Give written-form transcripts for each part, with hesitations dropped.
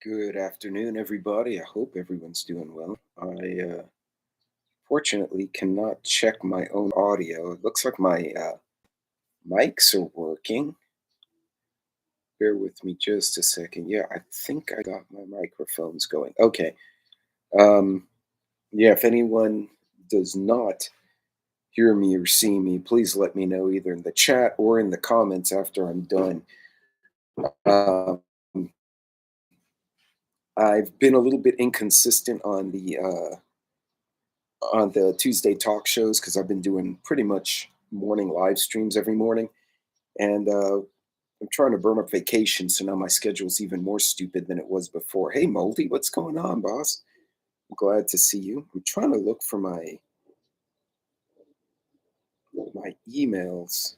Good afternoon, everybody. I hope everyone's doing well. I fortunately cannot check my own audio. It looks like my mics are working. Bear with me just a second. Yeah, I think I got my microphones going. Okay. Um, yeah, if anyone does not hear me or see me, please let me know either in the chat or in the comments after I'm done. Um, I've been a little bit inconsistent on the Tuesday talk shows because I've been doing pretty much morning live streams every morning, and I'm trying to burn up vacation, so now my schedule's even more stupid than it was before. Hey, Moldy, what's going on, boss? I'm glad to see you. I'm trying to look for my emails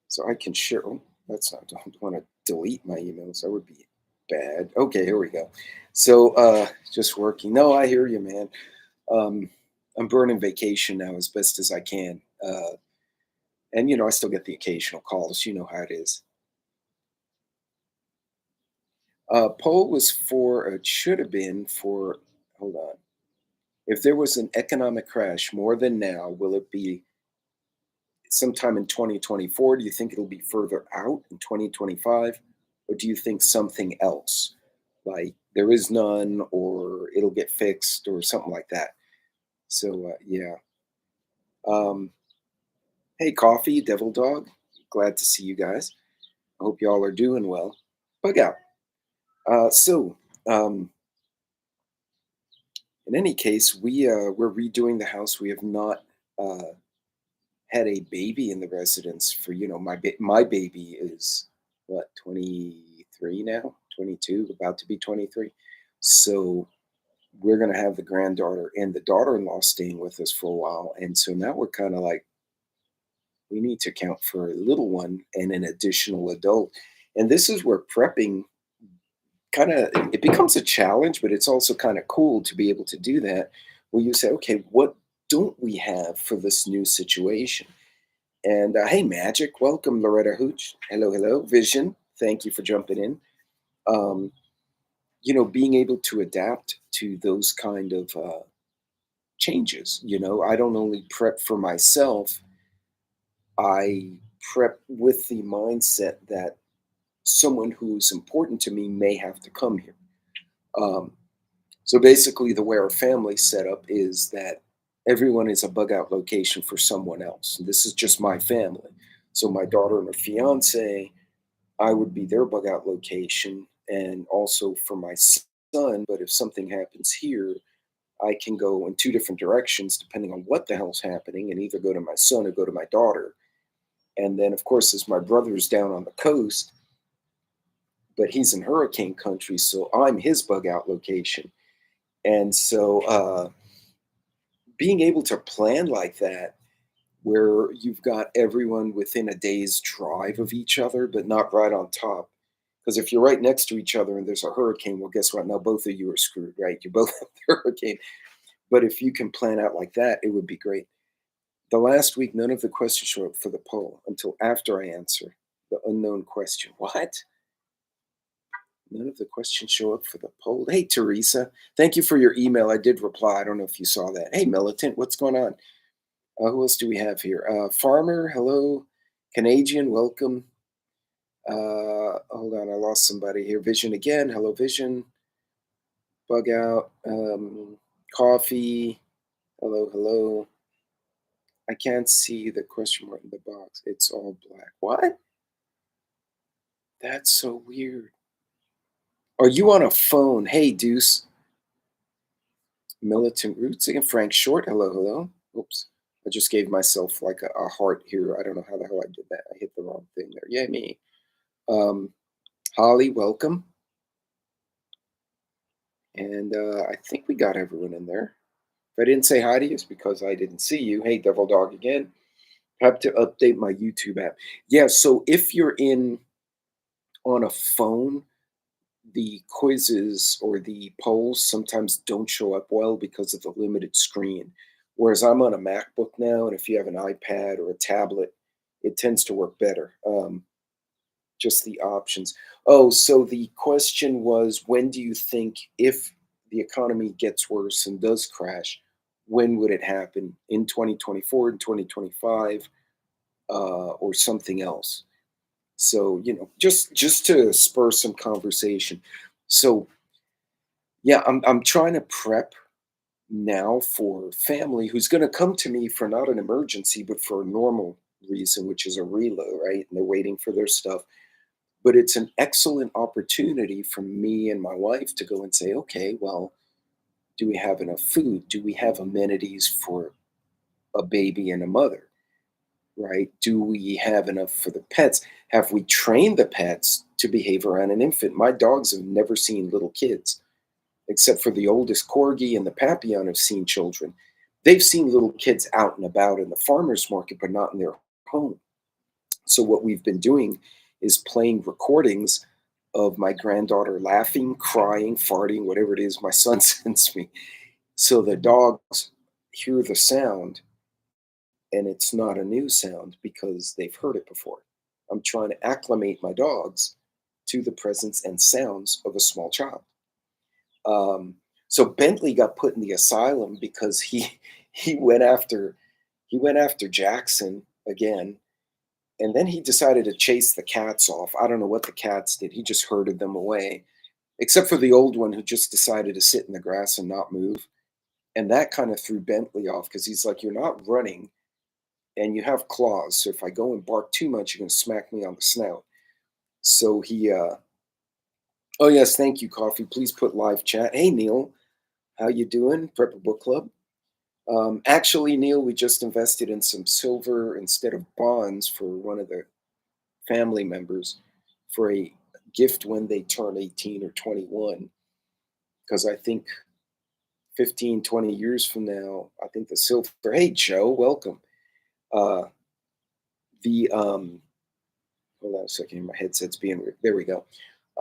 so I can share. Oh, that's not. I don't want to delete my emails. That would be bad. Okay, here we go. So, just working. No, I hear you, man. Um, I'm burning vacation now as best as I can. And I still get the occasional calls. You know how it is. Poll was for, it should have been for, hold on. If there was an economic crash more than now, will it be sometime in 2024? Do you think it'll be further out in 2025? Or do you think something else? Like there is none, or it'll get fixed, or something like that. So, yeah. Um, hey, Coffee, Devil Dog. Glad to see you guys. I hope y'all are doing well. Bug out. So, in any case, we're redoing the house. We have not uh, had a baby in the residence for my baby is what 23 now, 22, about to be 23. So we're gonna have the granddaughter and the daughter-in-law staying with us for a while, and so now we're kind of like we need to account for a little one and an additional adult, and this is where prepping kind of it becomes a challenge, but it's also kind of cool to be able to do that where you say, okay, what don't we have for this new situation? And hey, Magic, welcome, Loretta Hooch. Hello, hello, Vision. Thank you for jumping in. Um, being able to adapt to those kind of changes. I don't only prep for myself, I prep with the mindset that someone who's important to me may have to come here. Um, So basically, the way our family's set up is that everyone is a bug out location for someone else. And this is just my family. So my daughter and her fiance, I would be their bug out location, and also for my son. But if something happens here, I can go in two different directions depending on what the hell's happening, and either go to my son or go to my daughter. And then, of course, as my brother's down on the coast, but he's in hurricane country, so I'm his bug out location. And so, being able to plan like that, where you've got everyone within a day's drive of each other, but not right on top. Because if you're right next to each other and there's a hurricane, well, guess what? Now both of you are screwed, right? You both have the hurricane. But if you can plan out like that, it would be great. The last week, none of the questions show up for the poll until after I answer the unknown question. What? None of the questions show up for the poll. Hey, Teresa, thank you for your email. I did reply. I don't know if you saw that. Hey, Militant, what's going on? Who else do we have here? Farmer, hello. Canadian, welcome. Hold on, I lost somebody here. Vision again. Hello, Vision. Bug out. Coffee. Hello, hello. I can't see the question mark in the box. It's all black. What? That's so weird. Are you on a phone? Hey, Deuce. Militant Roots again. Frank Short. Hello, hello. Oops. I just gave myself like a heart here. I don't know how the hell I did that. I hit the wrong thing there. Yeah, me. Um, Holly, welcome. And I think we got everyone in there. If I didn't say hi to you, it's because I didn't see you. Hey, Devil Dog again. I have to update my YouTube app. Yeah, so if you're in on a phone, the quizzes or the polls sometimes don't show up well because of the limited screen. Whereas I'm on a MacBook now, and if you have an iPad or a tablet, it tends to work better. Just the options. Oh, so the question was, when do you think, if the economy gets worse and does crash, when would it happen? In 2024, in 2025, or something else? So, just to spur some conversation. So, yeah, I'm trying to prep now for family who's going to come to me for not an emergency, but for a normal reason, which is a reload, right? And they're waiting for their stuff. But it's an excellent opportunity for me and my wife to go and say, okay, well, do we have enough food? Do we have amenities for a baby and a mother? Right? Do we have enough for the pets? Have we trained the pets to behave around an infant? My dogs have never seen little kids, except for the oldest corgi and the Papillon have seen children. They've seen little kids out and about in the farmer's market, but not in their home. So, what we've been doing is playing recordings of my granddaughter laughing, crying, farting, whatever it is my son sends me. So the dogs hear the sound and it's not a new sound because they've heard it before. I'm trying to acclimate my dogs to the presence and sounds of a small child. Um, so Bentley got put in the asylum because he went after he went after Jackson again, and then he decided to chase the cats off. I don't know what the cats did. He just herded them away, except for the old one who just decided to sit in the grass and not move. And that kind of threw Bentley off because he's like, "You're not running and you have claws. So if I go and bark too much, you're going to smack me on the snout." So oh, yes, thank you, Coffee. Please put live chat. Hey, Neil, how you doing? Prepper Book Club. Actually, Neil, we just invested in some silver instead of bonds for one of the family members for a gift when they turn 18 or 21. Because I think 15, 20 years from now, I think the silver. Hey, Joe, welcome. Uh, the Hold on a second, my headset's being weird. There we go.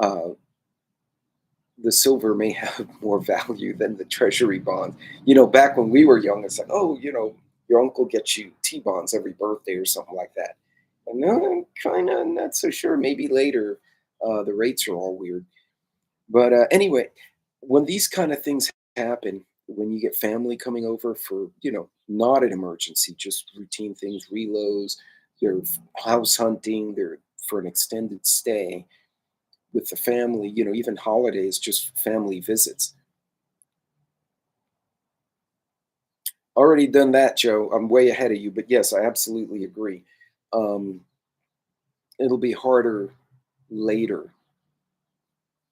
Uh, the silver may have more value than the treasury bond. Back when we were young, it's like, oh, your uncle gets you T bonds every birthday or something like that. And no, I'm kind of not so sure. Maybe later, the rates are all weird. But anyway, when these kind of things happen, when you get family coming over for, not an emergency, just routine things, reloads, they're house hunting, they're for an extended stay with the family, even holidays, just family visits. Already done that, Joe. I'm way ahead of you, but yes, I absolutely agree. Um, it'll be harder later.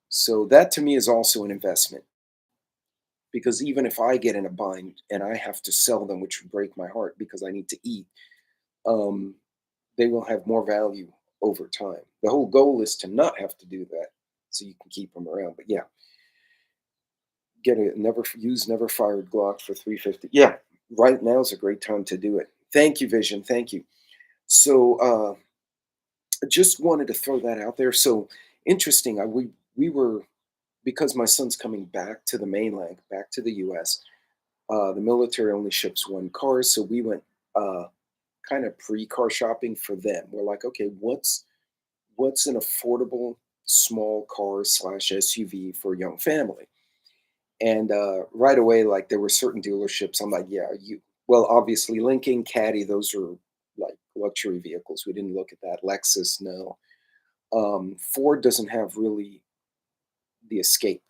So that to me is also an investment because even if I get in a bind and I have to sell them, which would break my heart because I need to eat, um, they will have more value over time. The whole goal is to not have to do that so you can keep them around. But yeah, get a never fired Glock for 350. Yeah, right now is a great time to do it. Thank you, Vision. Thank you. So just wanted to throw that out there. So interesting. We were, because my son's coming back to the mainland, back to the U.S. The military only ships one car, so we went kind of pre-car shopping for them. We're like, okay, what's an affordable small car slash SUV for a young family? And right away, like there were certain dealerships. I'm like, yeah, well, obviously Lincoln, Caddy, those are like luxury vehicles. We didn't look at that. Lexus, no. Ford doesn't have really the Escape,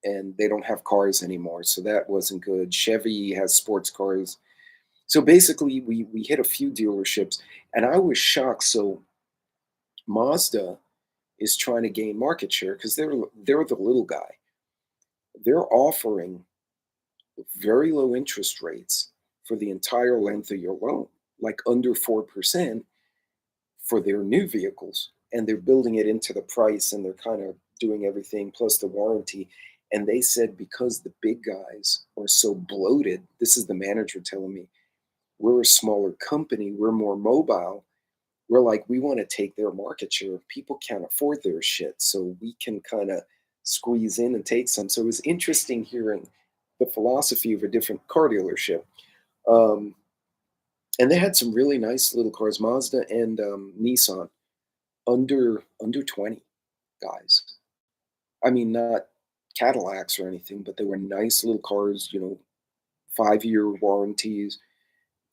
and they don't have cars anymore, so that wasn't good. Chevy has sports cars. So basically, we hit a few dealerships, and I was shocked. So Mazda is trying to gain market share because they're the little guy. They're offering very low interest rates for the entire length of your loan, like under 4% for their new vehicles. And they're building it into the price and they're kind of doing everything plus the warranty. And they said because the big guys are so bloated, this is the manager telling me, we're a smaller company, we're more mobile. We're like, we want to take their market share. People can't afford their shit. So we can kind of squeeze in and take some. So it was interesting hearing the philosophy of a different car dealership. Um, and they had some really nice little cars, Mazda and Nissan. under 20 guys. I mean, not Cadillacs or anything, but they were nice little cars, 5-year warranties.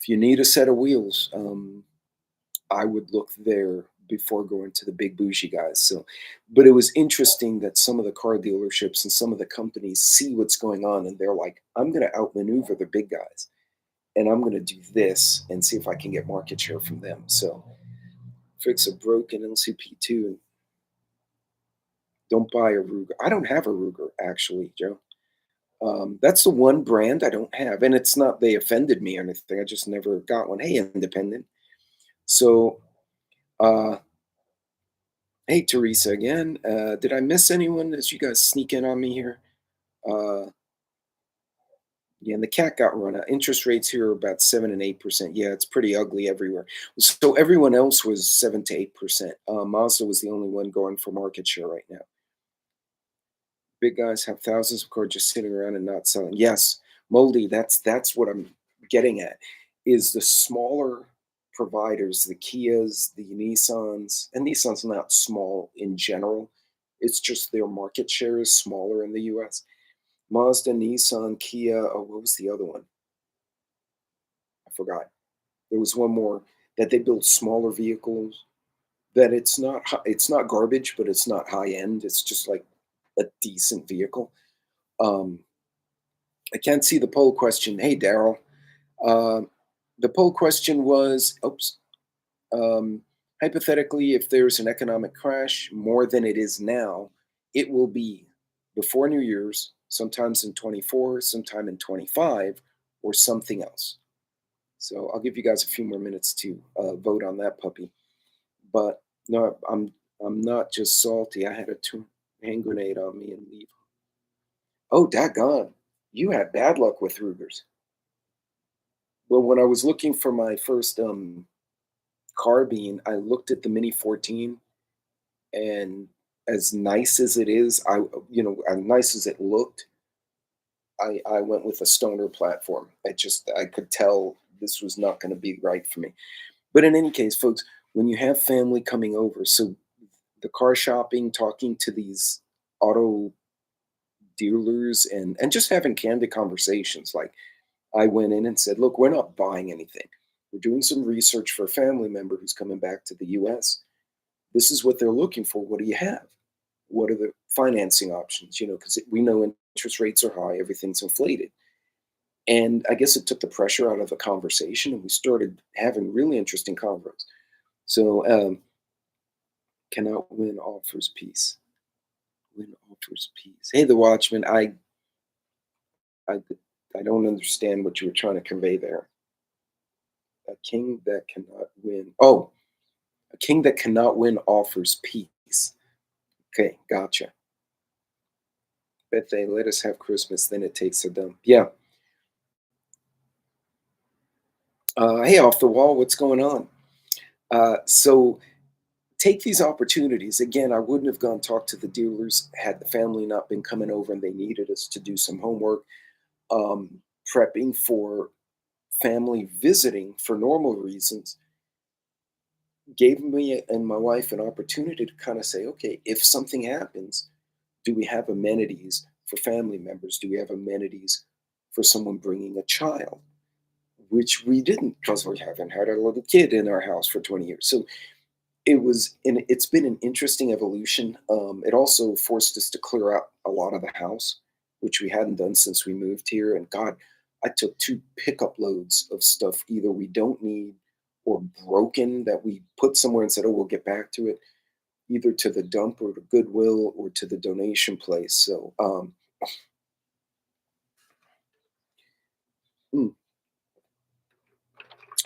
If you need a set of wheels, I would look there before going to the big bougie guys. So, but it was interesting that some of the car dealerships and some of the companies see what's going on and they're like, I'm going to outmaneuver the big guys and I'm going to do this and see if I can get market share from them. So, fix a broken LCP2 and don't buy a Ruger. I don't have a Ruger actually, Joe. That's the one brand I don't have, and it's not they offended me or anything. I just never got one. Hey, independent. So, uh, hey, Teresa again. Did I miss anyone as you guys sneak in on me here? Uh, yeah, and the cat got run out. Interest rates here are about 7 and 8%. Yeah, it's pretty ugly everywhere. So everyone else was 7 to 8%. Mazda was the only one going for market share right now. Big guys have thousands of cars just sitting around and not selling. Yes, Moldy, that's what I'm getting at, is the smaller providers, the Kias, the Nissans, and Nissan's not small in general. It's just their market share is smaller in the US. Mazda, Nissan, Kia, oh, what was the other one? I forgot. There was one more that they build smaller vehicles that it's not garbage, but it's not high end. It's just like a decent vehicle. Um, I can't see the poll question. Hey, Daryl. Uh, the poll question was, oops, um, hypothetically, if there's an economic crash more than it is now, it will be before New Year's, sometimes in 24, sometime in 25, or something else. So I'll give you guys a few more minutes to vote on that puppy. But no, I'm not just salty. I had a hand grenade on me and leave. Oh, daggone. You had bad luck with Rugers. Well, when I was looking for my first carbine, I looked at the Mini 14, and as nice as it is, as nice as it looked, I went with a stoner platform. I could tell this was not going to be right for me. But in any case, folks, when you have family coming over, so the car shopping, talking to these auto dealers, and just having candid conversations, like I went in and said, look, we're not buying anything. We're doing some research for a family member who's coming back to the US. This is what they're looking for. What do you have? What are the financing options? Because we know interest rates are high, everything's inflated. And I guess it took the pressure out of the conversation, and we started having really interesting convos. So, cannot win offers peace. Win offers peace. Hey, the Watchman, I, I don't understand what you were trying to convey there. A king that cannot win. Oh, a king that cannot win offers peace. Okay, gotcha. Bet they let us have Christmas, then it takes a dump. Yeah. Hey, off the wall, what's going on? So take these opportunities. Again, I wouldn't have gone talk to the dealers had the family not been coming over and they needed us to do some homework. Prepping for family visiting for normal reasons gave me and my wife an opportunity to kind of say, okay, if something happens, do we have amenities for family members? Do we have amenities for someone bringing a child? Which we didn't because we haven't had a little kid in our house for 20 years. So it's been an interesting evolution. It also forced us to clear out a lot of the house, which we hadn't done since we moved here. And God, I took 2 pickup loads of stuff either we don't need or broken that we put somewhere and said, oh, we'll get back to it, either to the dump or to Goodwill or to the donation place. So, mm,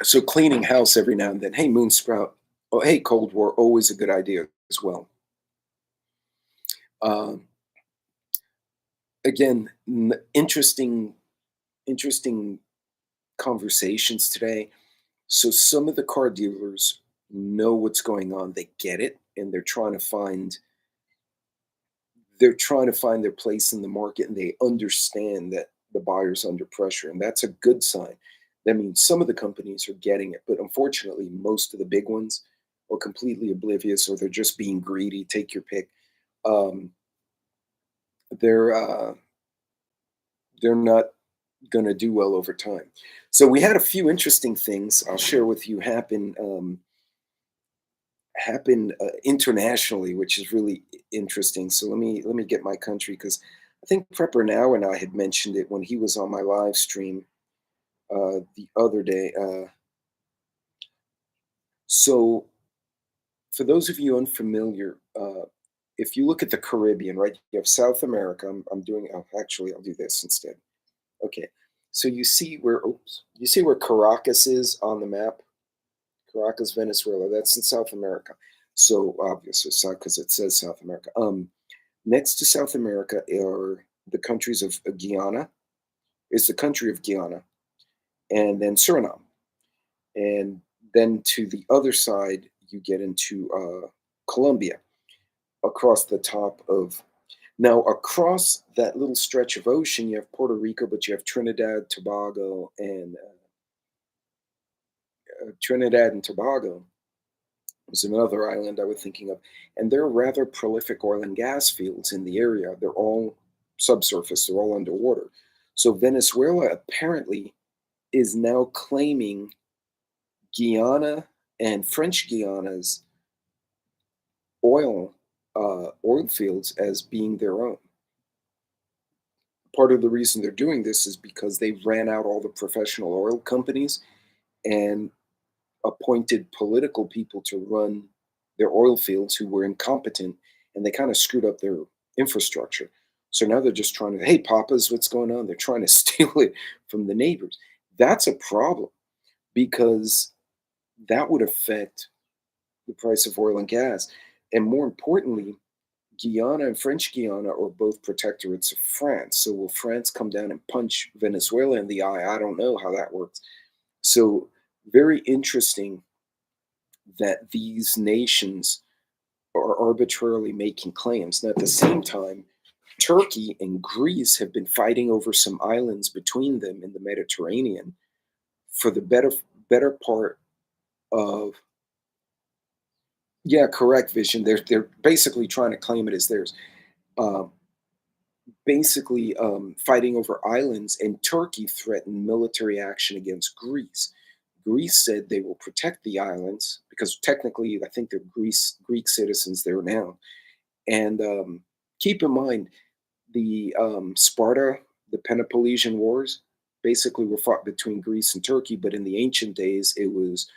so cleaning house every now and then. Hey, Moon Sprout. Oh, hey, Cold War. Always a good idea as well. Um, Again, interesting conversations today. So some of the car dealers know what's going on. They get it, and they're trying to find their place in the market, and they understand that the buyer's under pressure, and that's a good sign. That means some of the companies are getting it, but unfortunately, most of the big ones or completely oblivious, or they're just being greedy. Take your pick. Um, they're they're not going to do well over time. So we had a few interesting things I'll share with you happen internationally, which is really interesting. So let me get my country because I think Prepper Now and I had mentioned it when he was on my live stream the other day. So for those of you unfamiliar, if you look at the Caribbean, right, you have South America. I'm doing. Oh, actually, I'll do this instead. Okay. So you see where, oops, you see where Caracas is on the map? Caracas, Venezuela. That's in South America. So obviously, because it says South America. Next to South America are the countries of Guyana. Is the country of Guyana, and then Suriname, and then to the other side you get into Colombia. Across the top of now across that little stretch of ocean, you have Puerto Rico, but you have Trinidad and Tobago was another island I was thinking of, and there are rather prolific oil and gas fields in the area. They're all subsurface, they're all underwater. So Venezuela apparently is now claiming Guyana and French Guyana's oil oil fields as being their own. Part of the reason they're doing this is because they ran out all the professional oil companies and appointed political people to run their oil fields who were incompetent, and they kind of screwed up their infrastructure. So now they're just trying to, hey, Papas, what's going on? They're trying to steal it from the neighbors. That's a problem because that would affect the price of oil and gas. And more importantly, Guyana and French Guiana are both protectorates of France. So will France come down and punch Venezuela in the eye? I don't know how that works. So very interesting that these nations are arbitrarily making claims. And at the same time, Turkey and Greece have been fighting over some islands between them in the Mediterranean for the better part of, yeah, correct, Vision. They're basically trying to claim it as theirs. Uh, basically fighting over islands, and Turkey threatened military action against Greece. Greece said they will protect the islands because technically, I think they're Greek citizens there now. And keep in mind, the Sparta, the Peloponnesian Wars, basically were fought between Greece and Turkey. But in the ancient days, it was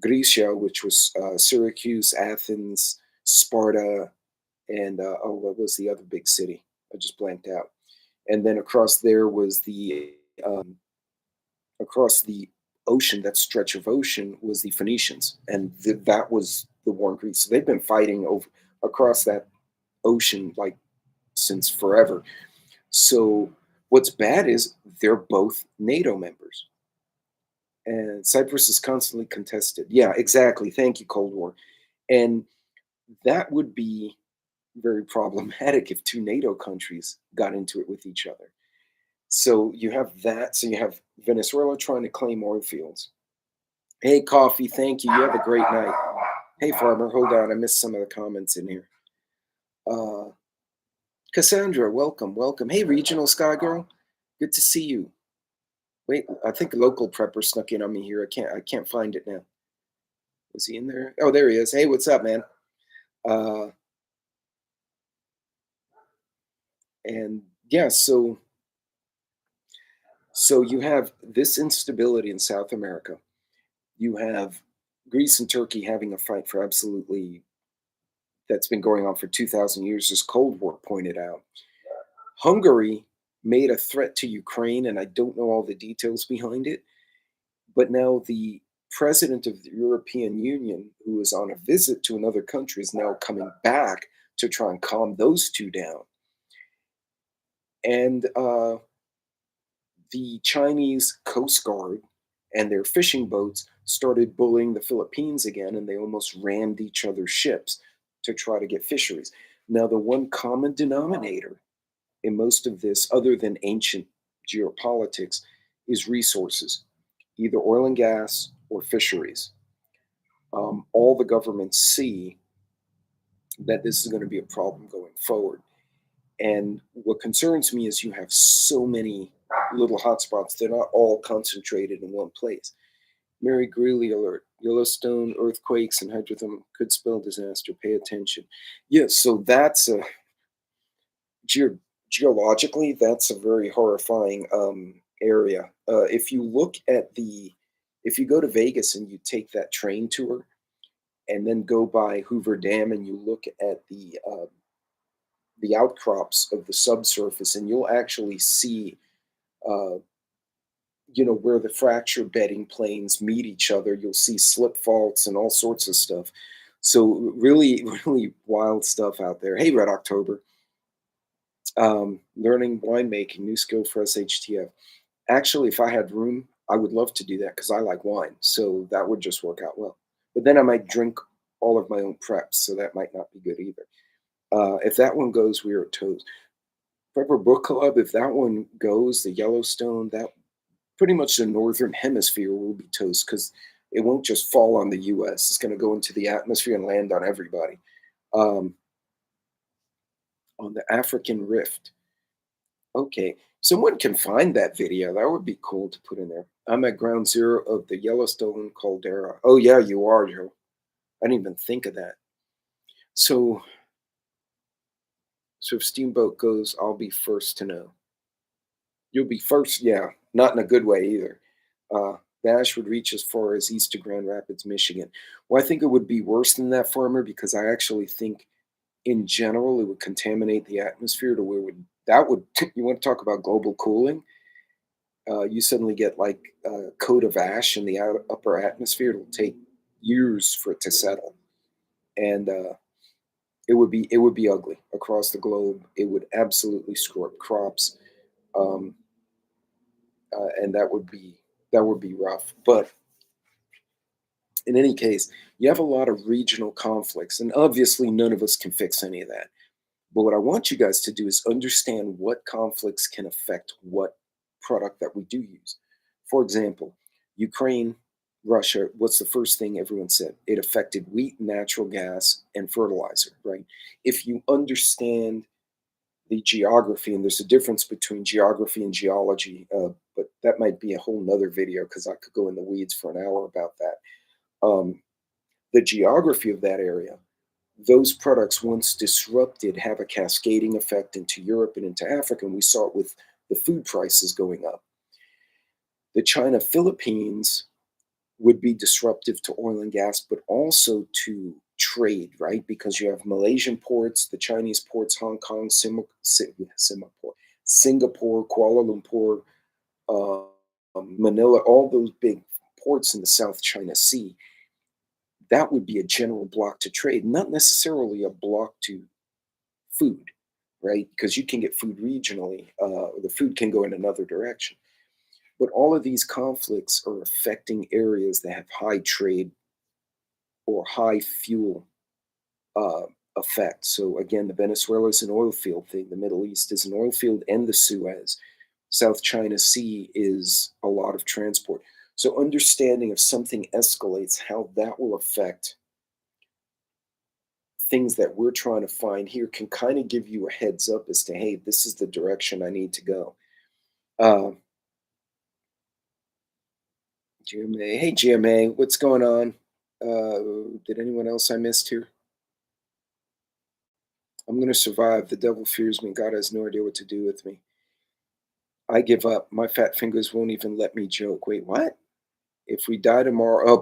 Grecia, which was Syracuse, Athens, Sparta, and oh, what was the other big city? I just blanked out. And then across there was um, across the ocean, that stretch of ocean was the Phoenicians, and that was the war in Greece. So they've been fighting over across that ocean like since forever. So what's bad is they're both NATO members, and Cyprus is constantly contested. Yeah, exactly. Thank you, Cold War, and that would be very problematic if two NATO countries got into it with each other. So you have that. So you have Venezuela trying to claim oil fields. Hey, Coffee, thank you. You have a great night. Hey, Farmer, hold on. I missed some of the comments in here. Uh, Cassandra, welcome, welcome. Hey, Regional Sky Girl, good to see you. Wait, I think local prepper snuck in on me here. I can't find it now. Was he in there? Oh, there he is. Hey, what's up, man? Uh, and yeah, so you have this instability in South America. You have Greece and Turkey having a fight for absolutely that's been going on for 2,000 years, as Cold War pointed out. Hungary made a threat to Ukraine, and I don't know all the details behind it, but now the president of the European Union, who is on a visit to another country, is now coming back to try and calm those two down. And the Chinese Coast Guard and their fishing boats started bullying the Philippines again, and they almost rammed each other's ships to try to get fisheries. Now, the one common denominator in most of this, other than ancient geopolitics, is resources, either oil and gas or fisheries. all the governments see that this is going to be a problem going forward. And what concerns me is you have so many little hotspots. They're not all concentrated in one place. Mary Greeley alert. Yellowstone earthquakes and hydrothermal could spell disaster. Pay attention. Yes, so that's a Geo geologically, that's a very horrifying, area. If you look at the if you go to Vegas and you take that train tour and then go by Hoover Dam and you look at the outcrops of the subsurface, and you'll actually see, uh, where the fracture bedding planes meet each other. You'll see slip faults and all sorts of stuff. So really, really wild stuff out there. Hey, Red October. Learning winemaking, new skill for us HTF. Actually, if I had room, I would love to do that because I like wine. So that would just work out well. But then I might drink all of my own preps, so that might not be good either. If that one goes, we are toast. Prepper Book Club, if that one goes, the Yellowstone, that pretty much the northern hemisphere will be toast because it won't just fall on the US. It's going to go into the atmosphere and land on everybody. Um, on the African Rift. Okay, someone can find that video. That would be cool to put in there. I'm at ground zero of the Yellowstone caldera. Oh yeah, you are, Joe. I didn't even think of that. So, so if Steamboat goes, I'll be first to know. You'll be first, yeah. Not in a good way either. The ash would reach as far as east to Grand Rapids, Michigan. Well, I think it would be worse than that, farmer, because I actually think, in general, it would contaminate the atmosphere to where would that would you want to talk about global cooling? You suddenly get like a coat of ash in the upper atmosphere. It'll take years for it to settle, and it would be ugly across the globe. It would absolutely screw up crops, um, and that would be rough. But in any case, you have a lot of regional conflicts, and obviously none of us can fix any of that. But what I want you guys to do is understand what conflicts can affect what product that we do use. For example, Ukraine, Russia, what's the first thing everyone said? It affected wheat, natural gas, and fertilizer, right? If you understand the geography, and there's a difference between geography and geology, but that might be a whole nother video because I could go in the weeds for an hour about that. The geography of that area, those products, once disrupted, have a cascading effect into Europe and into Africa. And we saw it with the food prices going up. The China Philippines would be disruptive to oil and gas, but also to trade, right? Because you have Malaysian ports, the Chinese ports, Hong Kong, Singapore, Kuala Lumpur, Manila, all those big ports in the South China Sea. That would be a general block to trade, not necessarily a block to food, right? Because you can get food regionally, the food can go in another direction. But all of these conflicts are affecting areas that have high trade or high fuel uh, effect. So again, the Venezuela is an oil field thing. The Middle East is an oil field, and the Suez. South China Sea is a lot of transport. So understanding if something escalates, how that will affect things that we're trying to find here can kind of give you a heads up as to, hey, this is the direction I need to go. Uh, GMA, hey GMA, what's going on? Did anyone else I missed here? I'm gonna survive. The devil fears me. God has no idea what to do with me. I give up. My fat fingers won't even let me joke. Wait, what? If we die tomorrow, oh,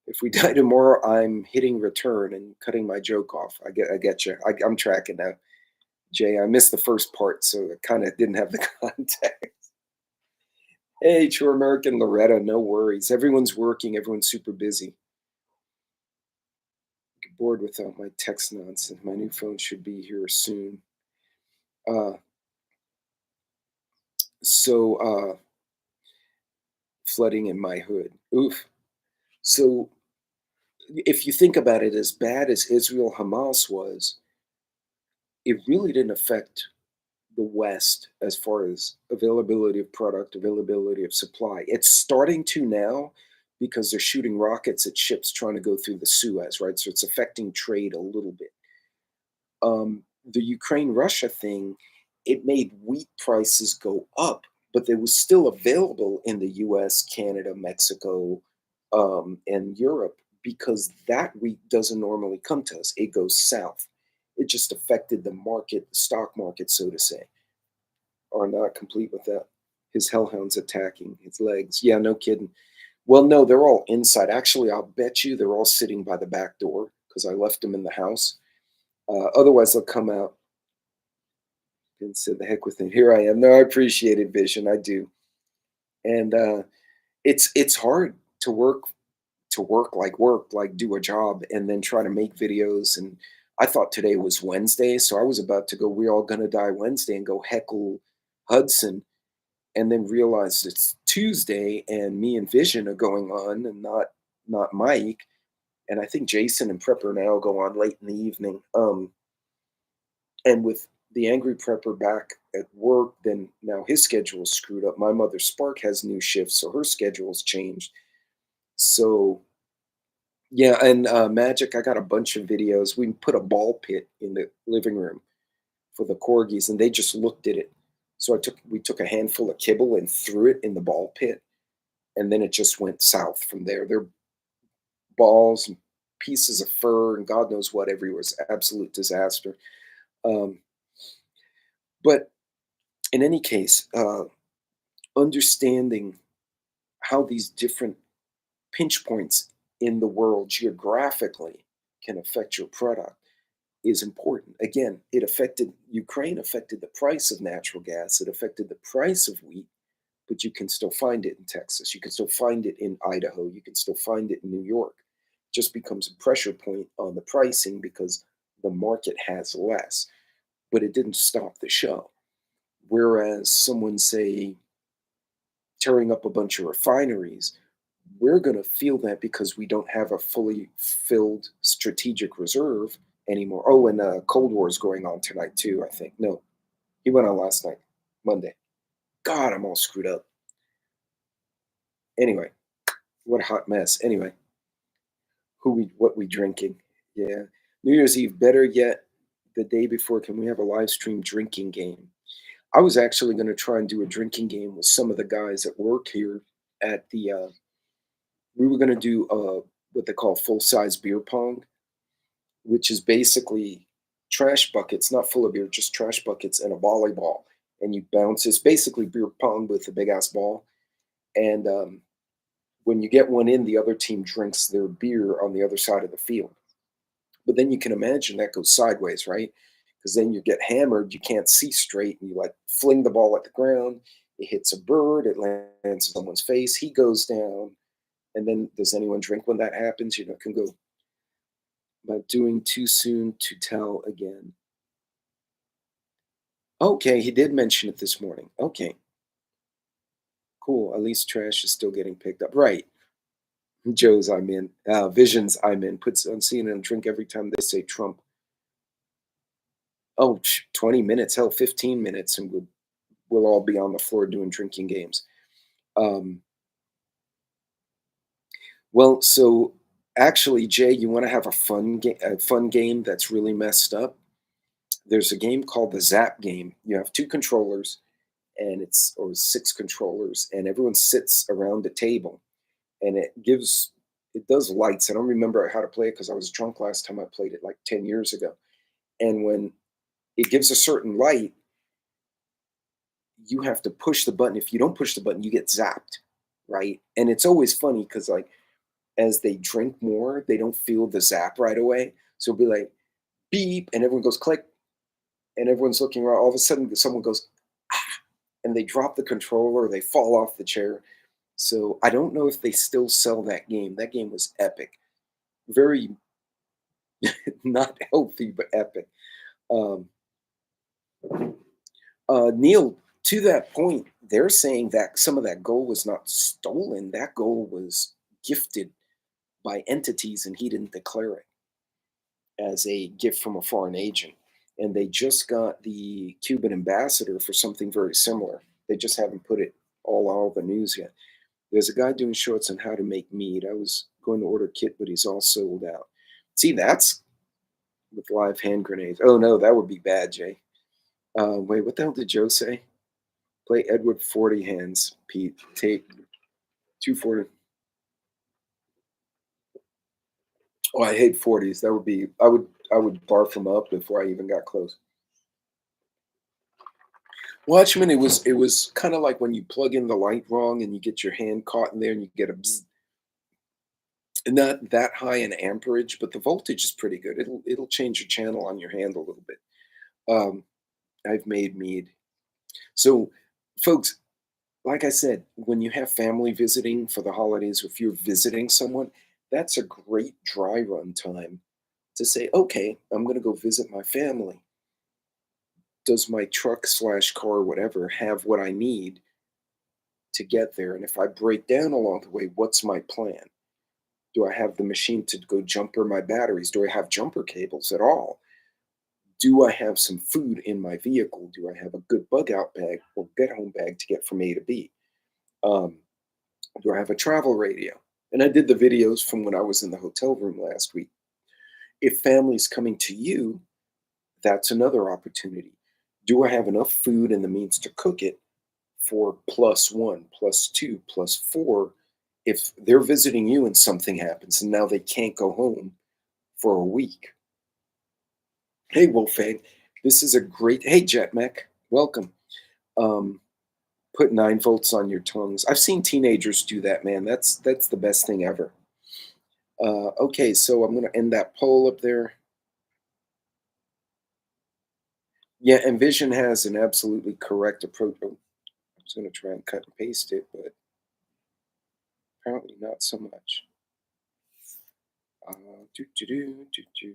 if we die tomorrow, I'm hitting return and cutting my joke off. I get you. I'm tracking now. Jay, I missed the first part, so I kind of didn't have the context. Hey, true American Loretta, no worries. Everyone's working. Everyone's super busy. Get bored without my text nonsense. My new phone should be here soon. Uh, so flooding in my hood. Oof. So if you think about it, as bad as Israel Hamas was, it really didn't affect the West as far as availability of product, availability of supply. It's starting to now, because they're shooting rockets at ships trying to go through the Suez, right? So it's affecting trade a little bit. The Ukraine Russia thing, it made wheat prices go up, but it was still available in the US, Canada, Mexico, and Europe because that wheat doesn't normally come to us. It goes south. It just affected the market, the stock market, so to say. Are not complete with that. His hellhounds attacking his legs. Yeah, no kidding. Well, no, they're all inside. Actually, I'll bet you they're all sitting by the back door because I left them in the house. Otherwise, they'll come out and say, "The heck with it. Here I am." No, I appreciate it, Vision. I do, and it's hard to work, like do a job, and then try to make videos. And I thought today was Wednesday, so I was about to go. We all gonna die Wednesday and go heckle Hudson, and then realized it's Tuesday, and me and Vision are going on, and not Mike. And I think Jason and Prepper now go on late in the evening. And with the angry prepper back at work, then now his schedule is screwed up. My mother Spark has new shifts, so her schedule's changed. So yeah, and Magic, I got a bunch of videos. We put a ball pit in the living room for the corgis, and they just looked at it. So we took a handful of kibble and threw it in the ball pit, and then it just went south from there. There are balls and pieces of fur and God knows what everywhere. It's absolute disaster. Um, but in any case, understanding how these different pinch points in the world geographically can affect your product is important. Again, it affected Ukraine, affected the price of natural gas, it affected the price of wheat, but you can still find it in Texas. You can still find it in Idaho. You can still find it in New York. It just becomes a pressure point on the pricing because the market has less, but it didn't stop the show. Whereas someone, say, tearing up a bunch of refineries, we're going to feel that because we don't have a fully filled strategic reserve anymore. Oh, and Cold War is going on tonight too, I think. No, he went on last night, Monday. God, I'm all screwed up. Anyway, what a hot mess. Anyway, what we drinking? Yeah. New Year's Eve, better yet, the day before, can we have a live stream drinking game? I was actually going to try and do a drinking game with some of the guys at work here at the we were going to do what they call full size beer pong, which is basically trash buckets, not full of beer, just trash buckets and a volleyball. And you bounce. It's basically beer pong with a big ass ball. And when you get one in, the other team drinks their beer on the other side of the field. But then you can imagine that goes sideways, right? Because then you get hammered, you can't see straight, and you like fling the ball at the ground. It hits a bird, it lands in someone's face, he goes down. And then does anyone drink when that happens? You know, it can go about doing too soon to tell again. Okay, he did mention it this morning. Okay, cool. At least trash is still getting picked up. Right. Joe's I'm in. Visions I'm in. Puts on CNN drink every time they say Trump. Oh, 20 minutes, hell, 15 minutes, and we'll all be on the floor doing drinking games. Um, well, so actually, Jay, you want to have a fun game that's really messed up? There's a game called the Zap game. You have two controllers, and it's or six controllers, and everyone sits around the table, and it does lights. I don't remember how to play it because I was drunk last time I played it like 10 years ago. And when it gives a certain light, you have to push the button. If you don't push the button, you get zapped, right? And it's always funny because like as they drink more, they don't feel the zap right away. So it'll be like beep, and everyone goes click, and everyone's looking around. All of a sudden, someone goes, ah, and they drop the controller, or they fall off the chair. So I don't know if they still sell that game. That game was epic, very not healthy, but epic. Um, Neil, to that point, they're saying that some of that gold was not stolen. That gold was gifted by entities, and he didn't declare it as a gift from a foreign agent. And they just got the Cuban ambassador for something very similar. They just haven't put it all the news yet. There's a guy doing shorts on how to make mead. I was going to order a kit, but he's all sold out. See, that's with live hand grenades. Oh no, that would be bad, Jay. Wait, what the hell did Joe say? Play Edward 40 hands, Pete. Take 240. Oh, I hate 40s. That would be I would barf them up before I even got close. Watchmen, it was kind of like when you plug in the light wrong and you get your hand caught in there and you get a bzz. Not that high in amperage, but the voltage is pretty good. It'll change your channel on your hand a little bit. Um, I've made mead. So, folks, like I said, when you have family visiting for the holidays, if you're visiting someone, that's a great dry run time to say, okay, I'm going to go visit my family. Does my truck slash car, whatever, have what I need to get there? And if I break down along the way, what's my plan? Do I have the machine to go jumper my batteries? Do I have jumper cables at all? Do I have some food in my vehicle? Do I have a good bug out bag or get home bag to get from A to B? Um, do I have a travel radio? And I did the videos from when I was in the hotel room last week. If family's coming to you, that's another opportunity. Do I have enough food and the means to cook it for plus one, plus two, plus four? If they're visiting you and something happens and now they can't go home for a week. Hey, Wolfang, this is a great. Hey, Jetmech, welcome. Um, put 9 volts on your tongues. I've seen teenagers do that, man. That's the best thing ever. Okay, so I'm gonna end that poll up there. Yeah, Envision has an absolutely correct approach. Oh, I was gonna try and cut and paste it, but apparently not so much. Do do do do do.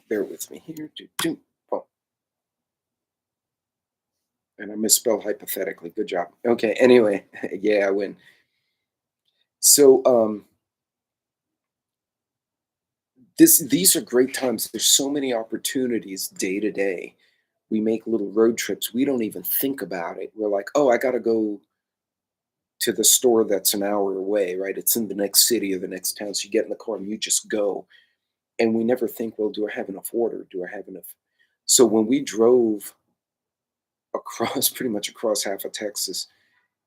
Bear with me here. Do do. Oh, and I misspelled hypothetically. Good job. Okay. Anyway, yeah, I win. So these are great times. There's so many opportunities day to day. We make little road trips. We don't even think about it. We're like, oh, I got to go to the store that's an hour away, right? It's in the next city or the next town. So you get in the car and you just go. And we never think, well, do I have enough water? Do I have enough? So when we drove across, pretty much across half of Texas,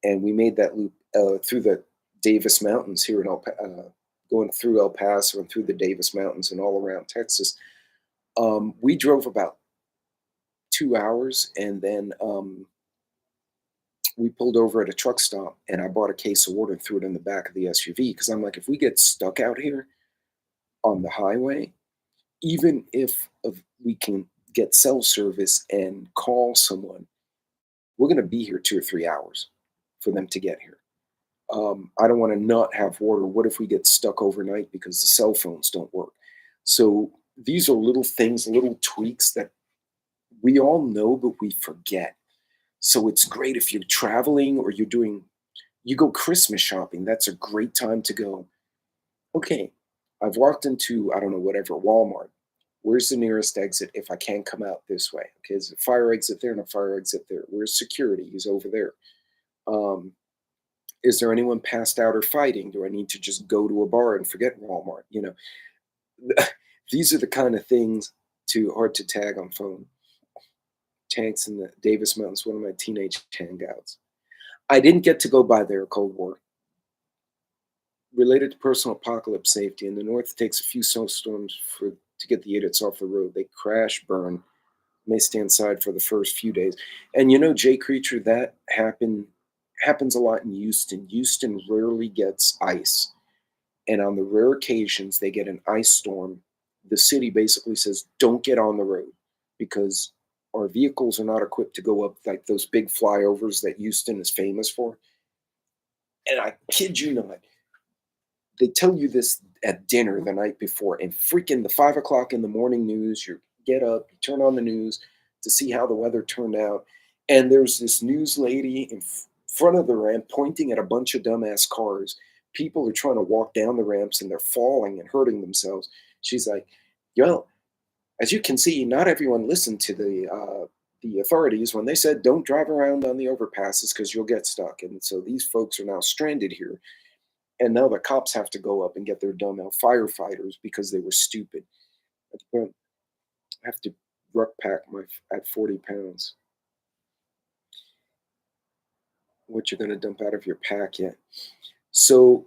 and we made that loop through the Davis Mountains here in going through El Paso and through the Davis Mountains and all around Texas. We drove about 2 hours, and then we pulled over at a truck stop, and I bought a case of water and threw it in the back of the SUV because I'm like, if we get stuck out here on the highway, even if we can get cell service and call someone, we're going to be here 2 or 3 hours for them to get here. I don't want to not have water. What if we get stuck overnight because the cell phones don't work? So these are little things, little tweaks that we all know, but we forget. So it's great if you're traveling or you go Christmas shopping. That's a great time to go. Okay, I've walked into, I don't know, whatever, Walmart. Where's the nearest exit if I can't come out this way? Okay, is a fire exit there and a fire exit there? Where's security? He's over there. Um, is there anyone passed out or fighting? Do I need to just go to a bar and forget Walmart? These are the kind of things too hard to tag on phone. Tanks in the Davis Mountains, one of my teenage hangouts. I didn't get to go by there, Cold War. Related to personal apocalypse safety, in the north, it takes a few snowstorms to get the idiots off the road. They crash, burn, may stay inside for the first few days. And Jay Creature, that happens a lot in Houston. Houston rarely gets ice. And on the rare occasions they get an ice storm, the city basically says, don't get on the road because our vehicles are not equipped to go up like those big flyovers that Houston is famous for. And I kid you not, they tell you this at dinner the night before, and freaking the 5 o'clock in the morning news, you get up, you turn on the news to see how the weather turned out. And there's this news lady in front of the ramp pointing at a bunch of dumbass cars. People are trying to walk down the ramps and they're falling and hurting themselves. She's like, yo, as you can see, not everyone listened to the authorities when they said don't drive around on the overpasses because you'll get stuck. And so these folks are now stranded here. And now the cops have to go up and get their dumb out firefighters because they were stupid. At the point, I have to ruck pack my at 40 pounds. What you're gonna dump out of your pack yet? So,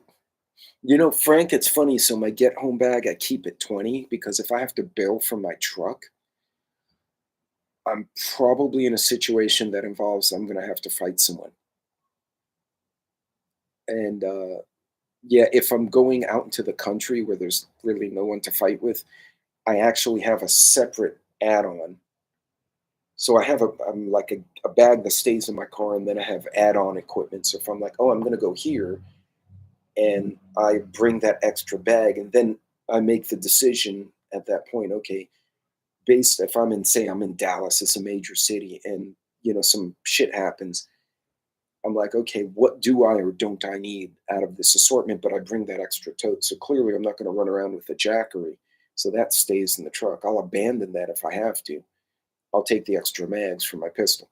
Frank, it's funny. So my get home bag, I keep at 20 because if I have to bail from my truck, I'm probably in a situation that involves I'm gonna have to fight someone. And yeah, if I'm going out into the country where there's really no one to fight with, I actually have a separate add-on. So I have like a bag that stays in my car, and then I have add-on equipment. So if I'm like, oh, I'm gonna go here, and I bring that extra bag, and then I make the decision at that point. Okay, based if I'm in, say, I'm in Dallas, it's a major city, and some shit happens. I'm like, okay, what do I or don't I need out of this assortment? But I bring that extra tote. So clearly I'm not going to run around with a jackery. So that stays in the truck. I'll abandon that if I have to. I'll take the extra mags for my pistol.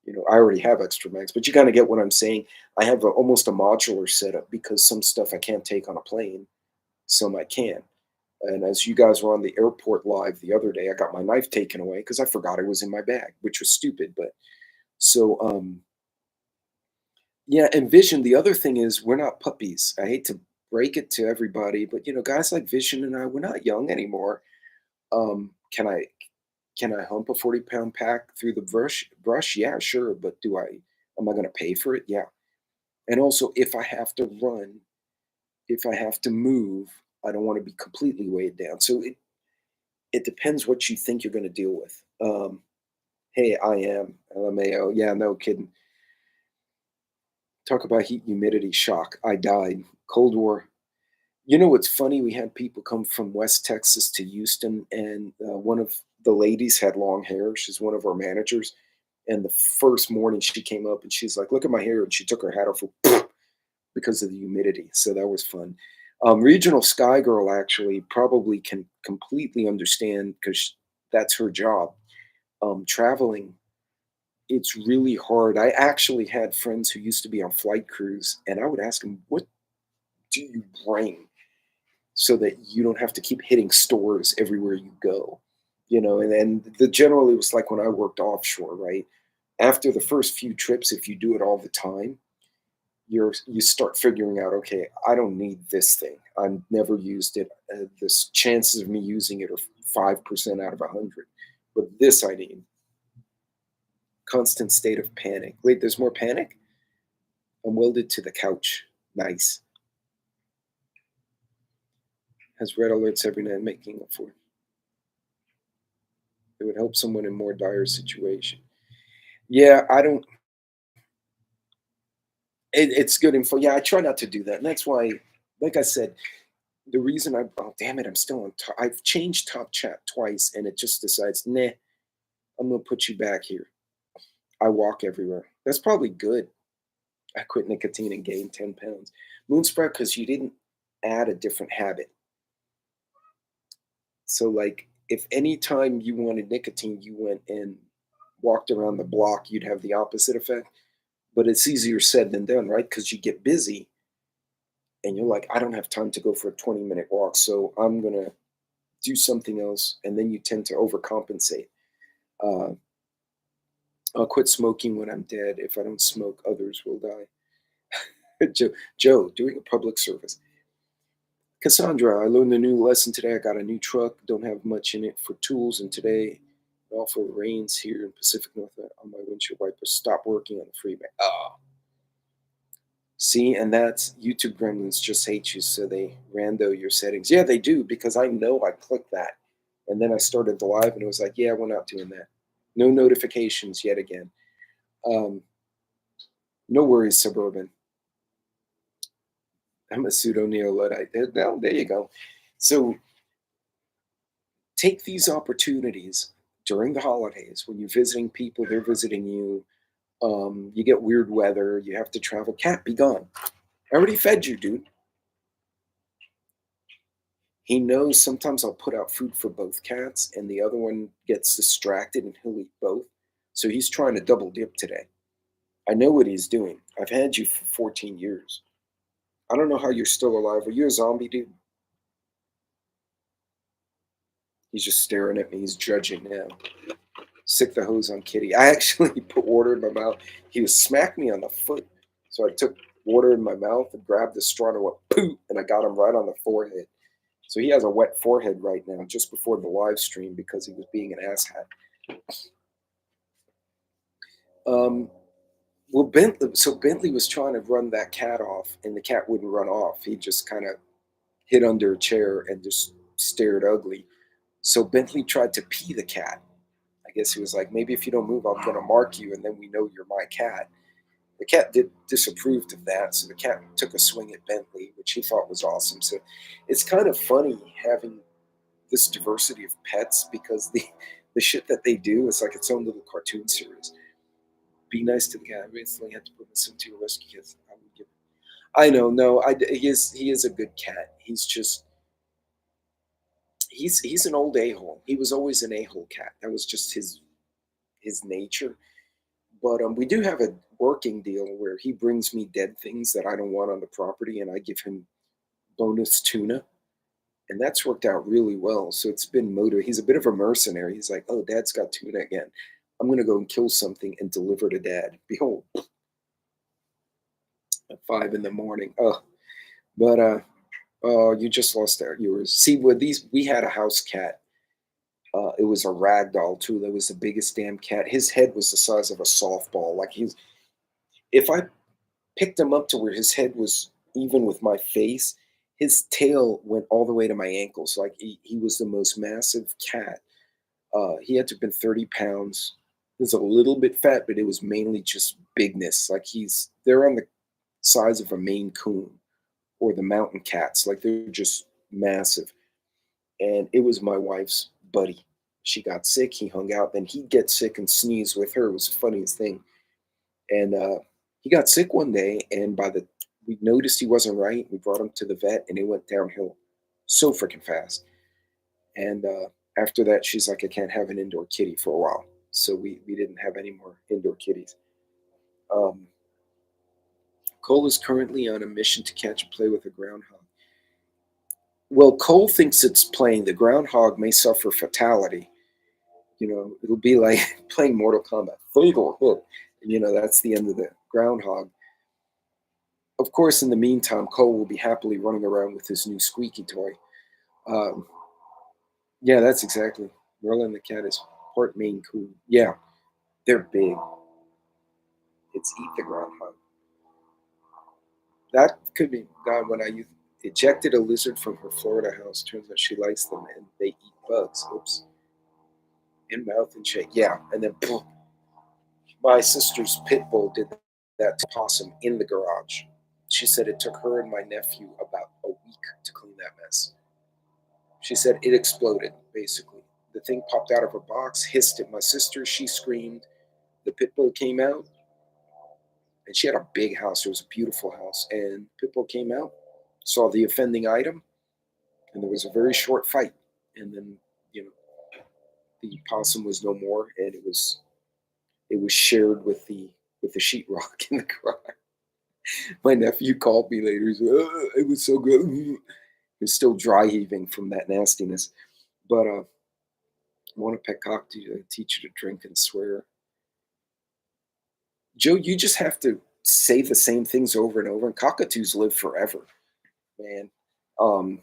I already have extra mags, but you kind of get what I'm saying. I have almost a modular setup because some stuff I can't take on a plane, some I can. And as you guys were on the airport live the other day, I got my knife taken away because I forgot it was in my bag, which was stupid. But so yeah, and Vision, the other thing is we're not puppies. I hate to break it to everybody, but guys like Vision and I, we're not young anymore. Can I hump a 40-pound pack through the brush? Yeah, sure. But am I gonna pay for it? Yeah. And also if I have to run, if I have to move, I don't want to be completely weighed down. So it depends what you think you're gonna deal with. Hey, I am LMAO. Yeah, no kidding. Talk about heat and humidity shock. I died. Cold War. What's funny? We had people come from West Texas to Houston, and one of the ladies had long hair. She's one of our managers. And the first morning she came up and she's like, "Look at my hair." And she took her hat off because of the humidity. So that was fun. Regional Sky Girl actually probably can completely understand because that's her job. Traveling, it's really hard. I actually had friends who used to be on flight crews, and I would ask them, "What do you bring so that you don't have to keep hitting stores everywhere you go?" And the generally was like when I worked offshore, right? After the first few trips, if you do it all the time, you start figuring out, okay, I don't need this thing. I've never used it. This chances of me using it are 5% out of 100. But this I need. Constant state of panic. Wait, there's more panic? I'm welded to the couch. Nice. Has red alerts every night making up for it. It would help someone in more dire situation. Yeah, I don't. It's good info. Yeah, I try not to do that, and that's why, like I said, the reason I oh damn it, I'm still on. I've changed Top Chat twice, and it just decides, nah, I'm gonna put you back here. I walk everywhere. That's probably good. I quit nicotine and gained 10 pounds. Moonsprout, because you didn't add a different habit. So, like, if any time you wanted nicotine, you went and walked around the block, you'd have the opposite effect. But it's easier said than done, right? Because you get busy and you're like, I don't have time to go for a 20-minute walk, so I'm gonna do something else, and then you tend to overcompensate. Uh, I'll quit smoking when I'm dead. If I don't smoke, others will die. Joe, doing a public service. Cassandra, I learned a new lesson today. I got a new truck, don't have much in it for tools, and today it also rains here in Pacific Northwest on my windshield wipers. Stop working on the freeway. Oh, see, and that's YouTube gremlins just hate you, so they rando your settings. Yeah, they do, because I know I clicked that. And then I started the live and it was like, yeah, we're not doing that. No notifications yet again. Um, no worries, Suburban. I'm a pseudo neo Luddite. Well, there you go. So take these opportunities during the holidays when you're visiting people, they're visiting you. You get weird weather, you have to travel. Cat, be gone. I already fed you, dude. He knows sometimes I'll put out food for both cats, and the other one gets distracted and he'll eat both. So he's trying to double dip today. I know what he's doing. I've had you for 14 years. I don't know how you're still alive. Are you a zombie, dude? He's just staring at me. He's judging now. Sick the hose on Kitty. I actually put water in my mouth. He was smacked me on the foot. So I took water in my mouth and grabbed the straw and I went poof, and I got him right on the forehead. So he has a wet forehead right now, just before the live stream because he was being an asshat. Um, well, Bentley was trying to run that cat off, and the cat wouldn't run off. He just kind of hid under a chair and just stared ugly. So Bentley tried to pee the cat. I guess he was like, maybe if you don't move, I'm going to mark you, and then we know you're my cat. The cat did disapproved of that, so the cat took a swing at Bentley, which he thought was awesome. So it's kind of funny having this diversity of pets because the shit that they do is like its own little cartoon series. Be nice to the cat. I recently had to put this into a rescue because I would give. I know, no, he is a good cat. He's just he's an old a hole. He was always an a hole cat. That was just his nature. But we do have a working deal where he brings me dead things that I don't want on the property, and I give him bonus tuna, and that's worked out really well. So it's been motive. He's a bit of a mercenary. He's like, "Oh, Dad's got tuna again. I'm gonna go and kill something and deliver to Dad." Behold, at 5 in the morning. But oh, you just lost there. Yours. See, with these, we had a house cat. It was a rag doll too. That was the biggest damn cat. His head was the size of a softball. Like he's, if I picked him up to where his head was even with my face, his tail went all the way to my ankles. Like he was the most massive cat. He had to have been 30 pounds. He was a little bit fat, but it was mainly just bigness. Like they're on the size of a Maine Coon or the mountain cats. Like they're just massive. And it was my wife's buddy. She got sick. He hung out. Then he'd get sick and sneeze with her. It was the funniest thing. And he got sick one day, and we noticed he wasn't right. We brought him to the vet, and it went downhill so freaking fast. And after that, she's like, I can't have an indoor kitty for a while. So we didn't have any more indoor kitties. Um, Cole is currently on a mission to catch and play with a groundhog. Well, Cole thinks it's playing. The groundhog may suffer fatality. It'll be like playing Mortal Kombat. Fatal hit. That's the end of the groundhog. Of course, in the meantime, Cole will be happily running around with his new squeaky toy. Um, yeah, that's exactly. Merlin the cat is part Maine Coon. Yeah, they're big. It's eat the groundhog. That could be God when I ejected a lizard from her Florida house. Turns out she likes them and they eat bugs. Oops. In mouth and shake. Yeah, and then boom. My sister's pit bull did that to possum in the garage. She said it took her and my nephew about a week to clean that mess. She said it exploded, basically. The thing popped out of a box, hissed at my sister. She screamed. The pit bull came out, and she had a big house. It was a beautiful house. And pit bull came out, saw the offending item, and there was a very short fight. And then, you know, the possum was no more, and it was shared with the sheetrock in the garage. My nephew called me later. He said, "Oh, it was so good." He was still dry heaving from that nastiness. But I want a pet cock to teach you to drink and swear. Joe, you just have to say the same things over and over, and cockatoos live forever, man. Um,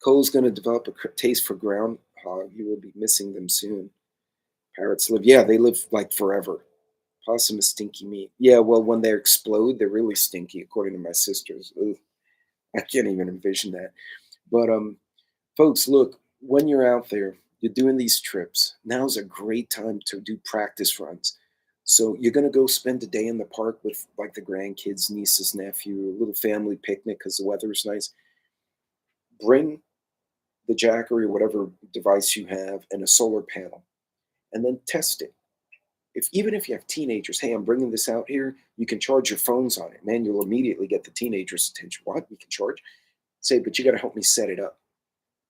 Cole's going to develop a taste for groundhog. He will be missing them soon. Parrots live, yeah, they live like forever. Possum is stinky meat. Yeah, well, when they explode, they're really stinky, according to my sisters. Ugh, I can't even envision that. But folks, look, when you're out there, you're doing these trips. Now's a great time to do practice runs. So you're gonna go spend a day in the park with like the grandkids, nieces, nephew, a little family picnic because the weather is nice. Bring the Jackery or whatever device you have and a solar panel, and then test it. Even if you have teenagers, hey, I'm bringing this out here. You can charge your phones on it, man. You'll immediately get the teenagers' attention. What? You can charge? Say, but you got to help me set it up,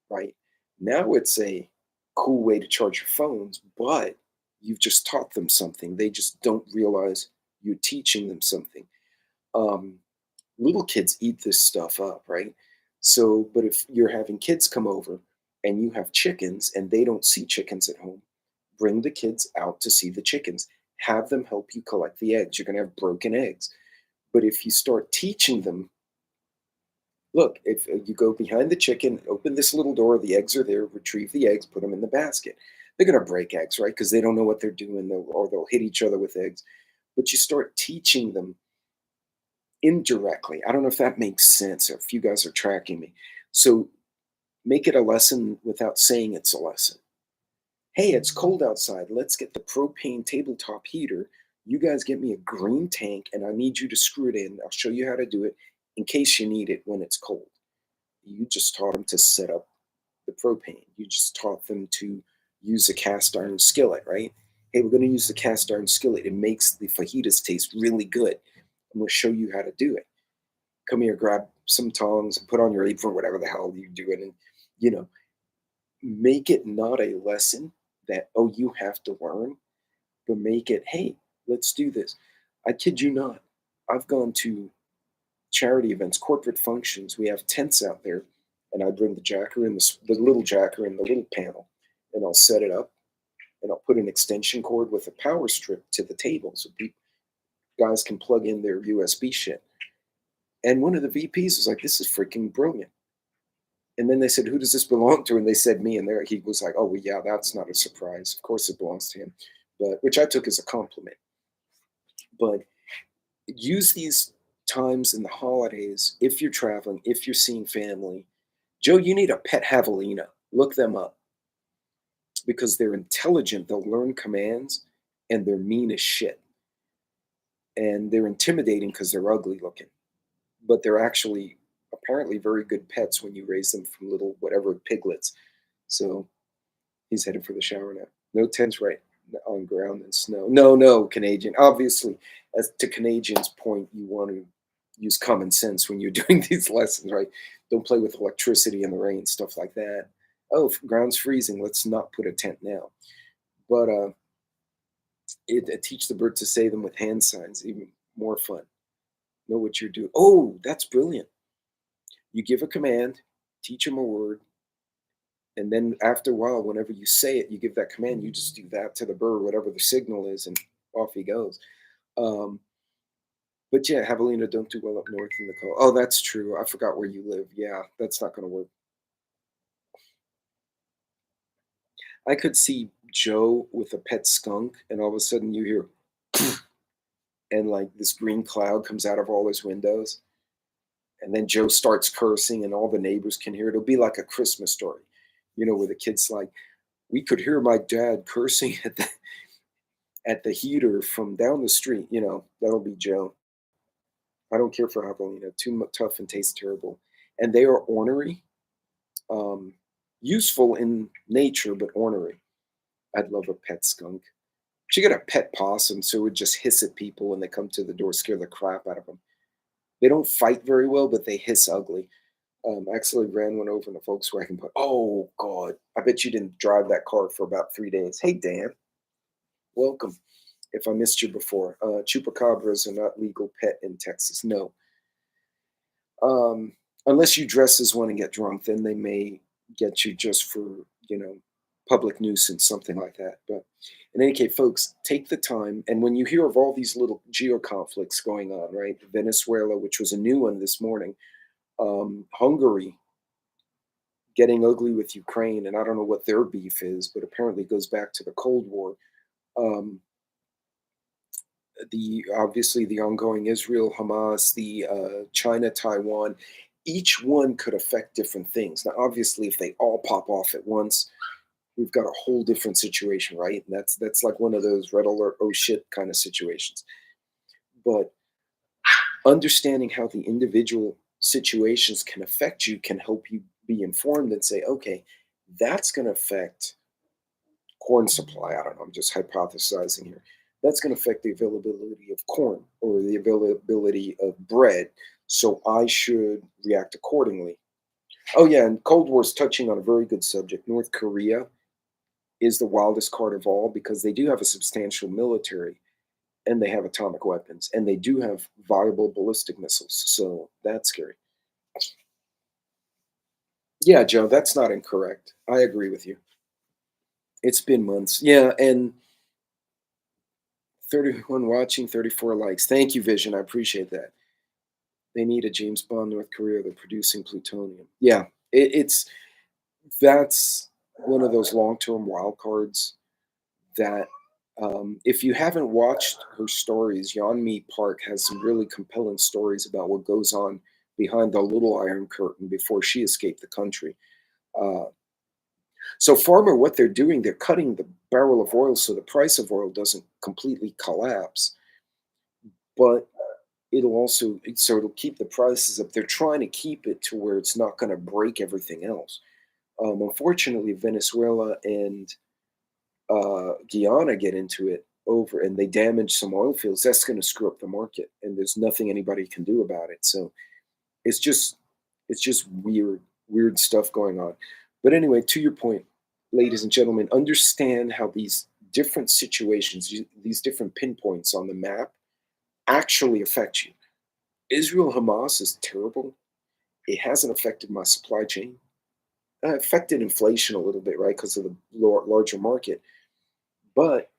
right? Now it's a cool way to charge your phones, but You've just taught them something. They just don't realize you're teaching them something. Um, Little kids eat this stuff up, right? So, but if you're having kids come over and you have chickens and they don't see chickens at home, bring the kids out to see the chickens. Have them help you collect the eggs. You're going to have broken eggs. But if you start teaching them, look, if you go behind the chicken, open this little door, the eggs are there, retrieve the eggs, put them in the basket. They're going to break eggs, right? Because they don't know what they're doing, or they'll hit each other with eggs. But you start teaching them indirectly. I don't know if that makes sense, or if you guys are tracking me. So make it a lesson without saying it's a lesson. Hey, it's cold outside. Let's get the propane tabletop heater. You guys get me a green tank and I need you to screw it in. I'll show you how to do it in case you need it when it's cold. You just taught them to set up the propane. You just taught them to use a cast iron skillet, right? Hey, we're going to use the cast iron skillet. It makes the fajitas taste really good. I'm going to show you how to do it. Come here, grab some tongs and put on your apron, whatever the hell you're doing. And, you know, make it not a lesson that, oh, you have to learn, but make it, hey, let's do this. I kid you not. I've gone to charity events, corporate functions. We have tents out there, and I bring the jacker and the little jacker and the little panel, and I'll set it up, and I'll put an extension cord with a power strip to the table so people, guys can plug in their USB shit. And one of the VPs was like, "This is freaking brilliant." And then they said, "Who does this belong to?" And they said, "Me." And there he was like, "Oh, well, yeah, that's not a surprise. Of course, it belongs to him," but which I took as a compliment. But use these times in the holidays if you're traveling, if you're seeing family. Joe, you need a pet javelina. Look them up because they're intelligent. They'll learn commands and they're mean as shit. And they're intimidating because they're ugly looking. But they're actually apparently very good pets when you raise them from little whatever piglets. So he's headed for the shower now. No tents right on ground and snow. No, no, Canadian. Obviously, as to Canadians' point, you want to use common sense when you're doing these lessons, right? Don't play with electricity in the rain, stuff like that. Oh, ground's freezing. Let's not put a tent now. But it teach the bird to say them with hand signs, even more fun. Know what you're doing. Oh, that's brilliant. You give a command, teach them a word, and then after a while, whenever you say it, you give that command, you just do that to the bird, whatever the signal is, and off he goes. Um, but yeah, javelina don't do well up north in the cold. Oh, that's true. I forgot where you live. Yeah, that's not going to work. I could see Joe with a pet skunk, and all of a sudden you hear, and like this green cloud comes out of all his windows, and then Joe starts cursing, and all the neighbors can hear it. It'll be like a Christmas story, where the kid's like, "We could hear my dad cursing at the heater from down the street." That'll be Joe. I don't care for javelina. Too tough and tastes terrible, and they are ornery, um, useful in nature, but ornery. I'd love a pet skunk. She got a pet possum, so it would just hiss at people when they come to the door, scare the crap out of them. They don't fight very well, but they hiss ugly. I actually ran one over in a Volkswagen, but oh god, I bet you didn't drive that car for about 3 days. Hey Dan, welcome. If I missed you before, chupacabras are not legal pet in Texas. No, unless you dress as one and get drunk, then they may get you just for you know public nuisance, something like that. But in any case, folks, take the time. And when you hear of all these little geo conflicts going on, right? Venezuela, which was a new one this morning, Hungary getting ugly with Ukraine, and I don't know what their beef is, but apparently it goes back to the Cold War. Um, the obviously the ongoing Israel Hamas, the China Taiwan, each one could affect different things. Now, obviously, if they all pop off at once, we've got a whole different situation, right? And that's like one of those red alert, oh shit kind of situations. But understanding how the individual situations can affect you can help you be informed and say, okay, that's going to affect corn supply. I don't know. I'm just hypothesizing here. That's going to affect the availability of corn or the availability of bread. So I should react accordingly. Oh, yeah. And Cold War is touching on a very good subject. North Korea. is the wildest card of all because they do have a substantial military and they have atomic weapons and they do have viable ballistic missiles. So that's scary. Yeah, Joe, that's not incorrect. I agree with you. It's been months. Yeah, and 31 watching, 34 likes. Thank you, Vision. I appreciate that. They need a James Bond, North Korea. They're producing plutonium. Yeah, it's that's one of those long-term wild cards that if you haven't watched her stories, Yeonmi Park has some really compelling stories about what goes on behind the little iron curtain before she escaped the country. Uh, so, farmer, what they're doing, they're cutting the barrel of oil so the price of oil doesn't completely collapse, but it'll keep the prices up. They're trying to keep it to where it's not going to break everything else. Unfortunately, Venezuela and Guyana get into it over and they damage some oil fields, that's going to screw up the market, and there's nothing anybody can do about it. So it's just it's just weird stuff going on. But anyway, to your point, ladies and gentlemen, understand how these different situations, these different pinpoints on the map, actually affect you. Israel Hamas is terrible. It hasn't affected my supply chain. Affected inflation a little bit, right, because of the larger market, but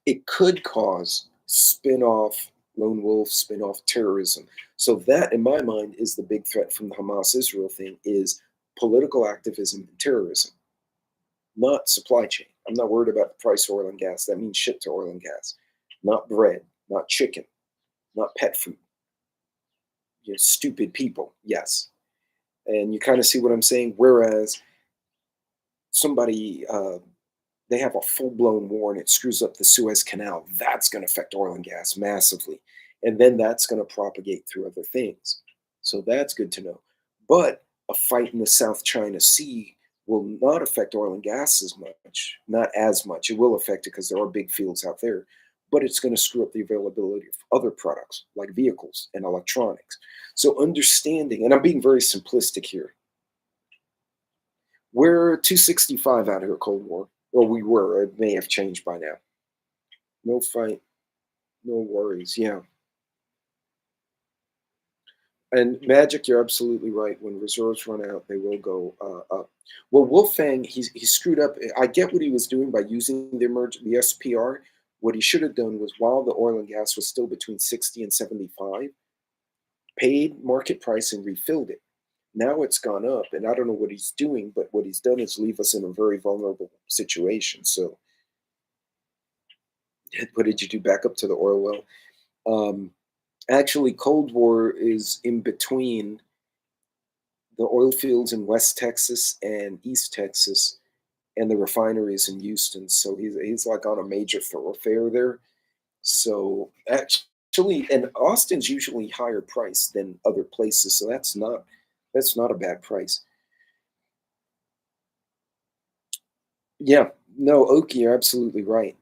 it could cause spin-off lone wolf, spin-off terrorism. So that, in my mind, is the big threat from the Hamas-Israel thing: is political activism and terrorism, not supply chain. I'm not worried about the price of oil and gas. That means shit to oil and gas, not bread, not chicken, not pet food. Stupid people, yes. And you kind of see what I'm saying. Whereas somebody they have a full blown war and it screws up the Suez Canal, that's going to affect oil and gas massively. And then that's going to propagate through other things. So that's good to know. But a fight in the South China Sea will not affect oil and gas as much, not as much. It will affect it because there are big fields out there, but it's going to screw up the availability of other products like vehicles and electronics. So understanding, and I'm being very simplistic here, we're 265 out of a Cold War. Well, we were. It may have changed by now. No fight, no worries. Yeah. And Magic, you're absolutely right. When reserves run out, they will go up. Well, Wolfang, he screwed up. I get what he was doing by using the SPR. What he should have done was, while the oil and gas was still between 60 and 75, paid market price and refilled it. Now it's gone up, and I don't know what he's doing, but what he's done is leave us in a very vulnerable situation. So, what did you do? Back up to the oil well? Um, Actually, Cold War is in between the oil fields in West Texas and East Texas and the refineries in Houston. So he's like on a major thoroughfare there. So actually, and Austin's usually higher price than other places. So that's not a bad price. Yeah, no, Oki, you're absolutely right.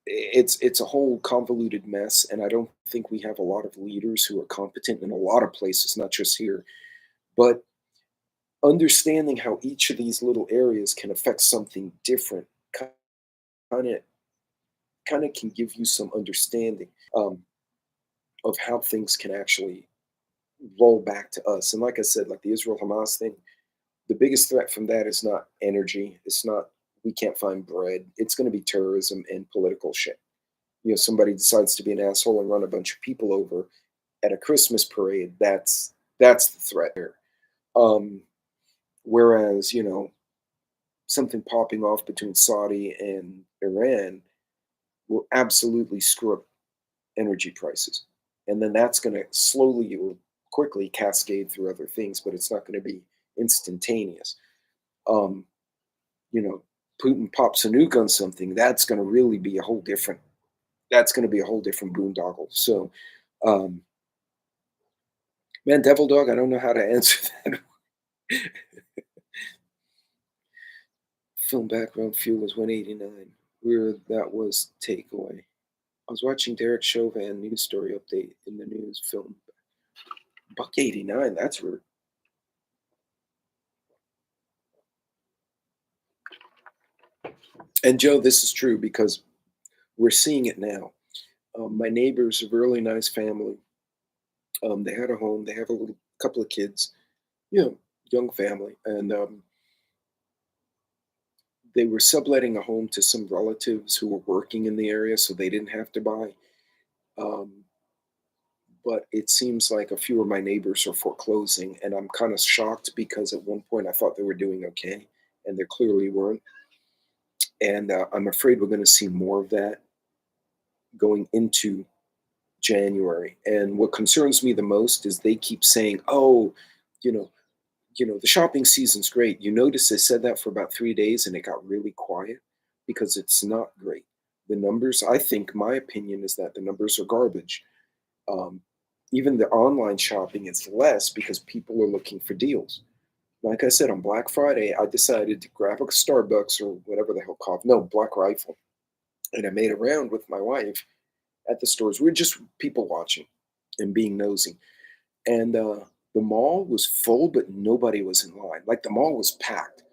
It's a whole convoluted mess, and I don't think we have a lot of leaders who are competent in a lot of places, not just here. But understanding how each of these little areas can affect something different kind of kind of can give you some understanding um, of how things can actually roll back to us. And like I said, like the Israel Hamas thing, the biggest threat from that is not energy. It's not, we can't find bread. It's going to be terrorism and political shit. Somebody decides to be an asshole and run a bunch of people over at a Christmas parade. That's the threat there. Um, Whereas, something popping off between Saudi and Iran will absolutely screw up energy prices. And then that's going to slowly or quickly cascade through other things, but it's not going to be instantaneous. Um, you know, Putin pops a nuke on something, that's going to be a whole different boondoggle. So, um, man, Devil Dog, I don't know how to answer that. Film background fuel was 189. Where that was takeaway. I was watching Derek Chauvin news story update in the news film. Buck 89, that's weird. And Joe, this is true because we're seeing it now. My neighbor's a really nice family. They had a home. They have a little couple of kids, you know, young family, and they were subletting a home to some relatives who were working in the area, so they didn't have to buy. Um, but it seems like a few of my neighbors are foreclosing, and I'm kind of shocked because at one point I thought they were doing okay, and they clearly weren't. And I'm afraid we're going to see more of that going into January. And what concerns me the most is they keep saying, "Oh, you know, the shopping season's great." You notice they said that for about 3 days, and it got really quiet because it's not great. The numbers, I think, my opinion is that the numbers are garbage. Um, Even the online shopping is less because people are looking for deals. Like I said, on Black Friday, I decided to grab a Starbucks or whatever the hell coffee, no, Black Rifle, and I made a round with my wife at the stores. We are just people watching and being nosy. And the mall was full, but nobody was in line. Like the mall was packed.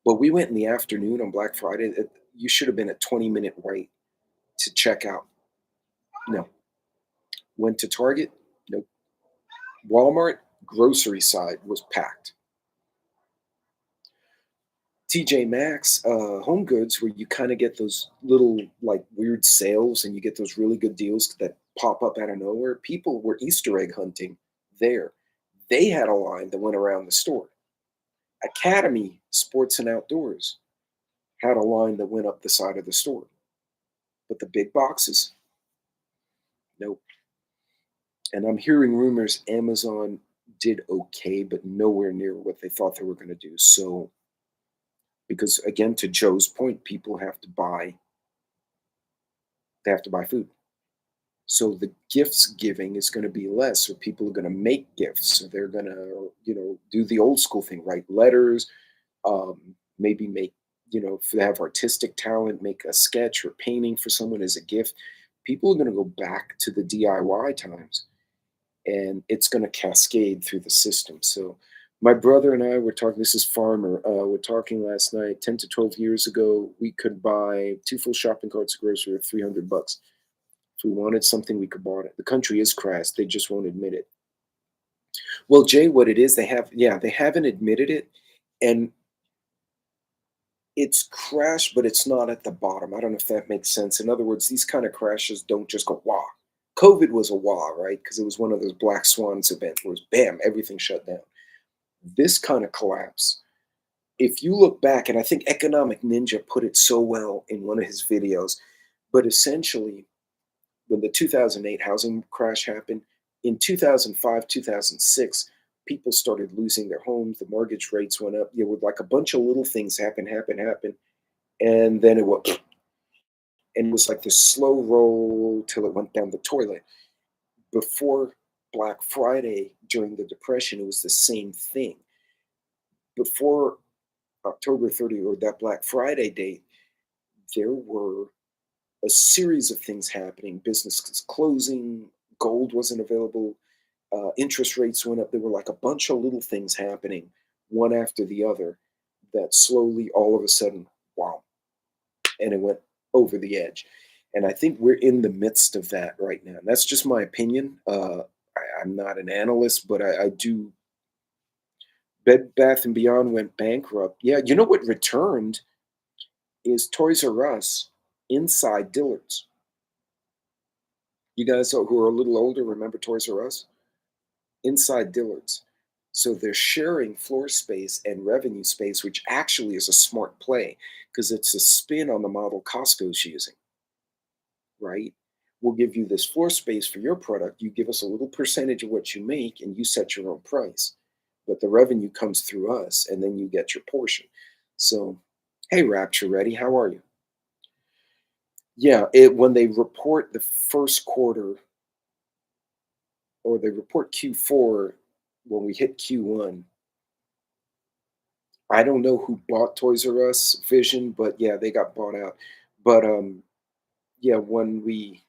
But we went in the afternoon on Black Friday. You should have been a 20-minute wait to check out. No. Went to Target. Nope. Walmart, grocery side was packed. TJ Maxx, Home Goods, where you kind of get those little like weird sales and you get those really good deals that pop up out of nowhere. People were Easter egg hunting there. They had a line that went around the store. Academy Sports and Outdoors had a line that went up the side of the store. But the big boxes, nope. And I'm hearing rumors Amazon did okay, but nowhere near what they thought they were going to do. So, because again, to Joe's point, people have to buy, they have to buy food. So the gifts giving is going to be less, or people are going to make gifts. So they're going to, do the old school thing, write letters, maybe make, if they have artistic talent, make a sketch or painting for someone as a gift. People are going to go back to the DIY times, and it's going to cascade through the system. So my brother and I were talking, this is Farmer, we're talking last night, 10 to 12 years ago, we could buy two full shopping carts of grocery for 300 bucks. If we wanted something, we could buy it. The country is crashed. They just won't admit it. Well, Jay, what it is, they haven't admitted it. And it's crashed, but it's not at the bottom. I don't know if that makes sense. In other words, these kind of crashes don't just go wah. COVID was a wah, right? Because it was one of those black swans events where it was bam, everything shut down. This kind of collapse, if you look back, and I think Economic Ninja put it so well in one of his videos, but essentially, when the 2008 housing crash happened, in 2005, 2006, people started losing their homes. The mortgage rates went up. You know, with like a bunch of little things happen, and then it was, and it was like this slow roll till it went down the toilet. Before Black Friday during the Depression, it was the same thing. Before October 30th or that Black Friday date, there were a series of things happening. Businesses closing, gold wasn't available, interest rates went up. There were like a bunch of little things happening, one after the other, that slowly, all of a sudden, wow, and it went over the edge. And I think we're in the midst of that right now. And that's just my opinion. I'm not an analyst, but I do. Bed Bath and Beyond went bankrupt. Yeah, you know what returned is Toys R Us inside Dillard's. You guys who are a little older remember Toys R Us? Inside Dillard's. So they're sharing floor space and revenue space, which actually is a smart play because it's a spin on the model Costco's using, right? We'll give you this floor space for your product. You give us a little percentage of what you make and you set your own price. But the revenue comes through us and then you get your portion. So, hey, Rapture Ready, how are you? Yeah, when they report the first quarter or they report Q4 when we hit Q1, I don't know who bought Toys R Us Vision, but yeah, they got bought out. But yeah, when we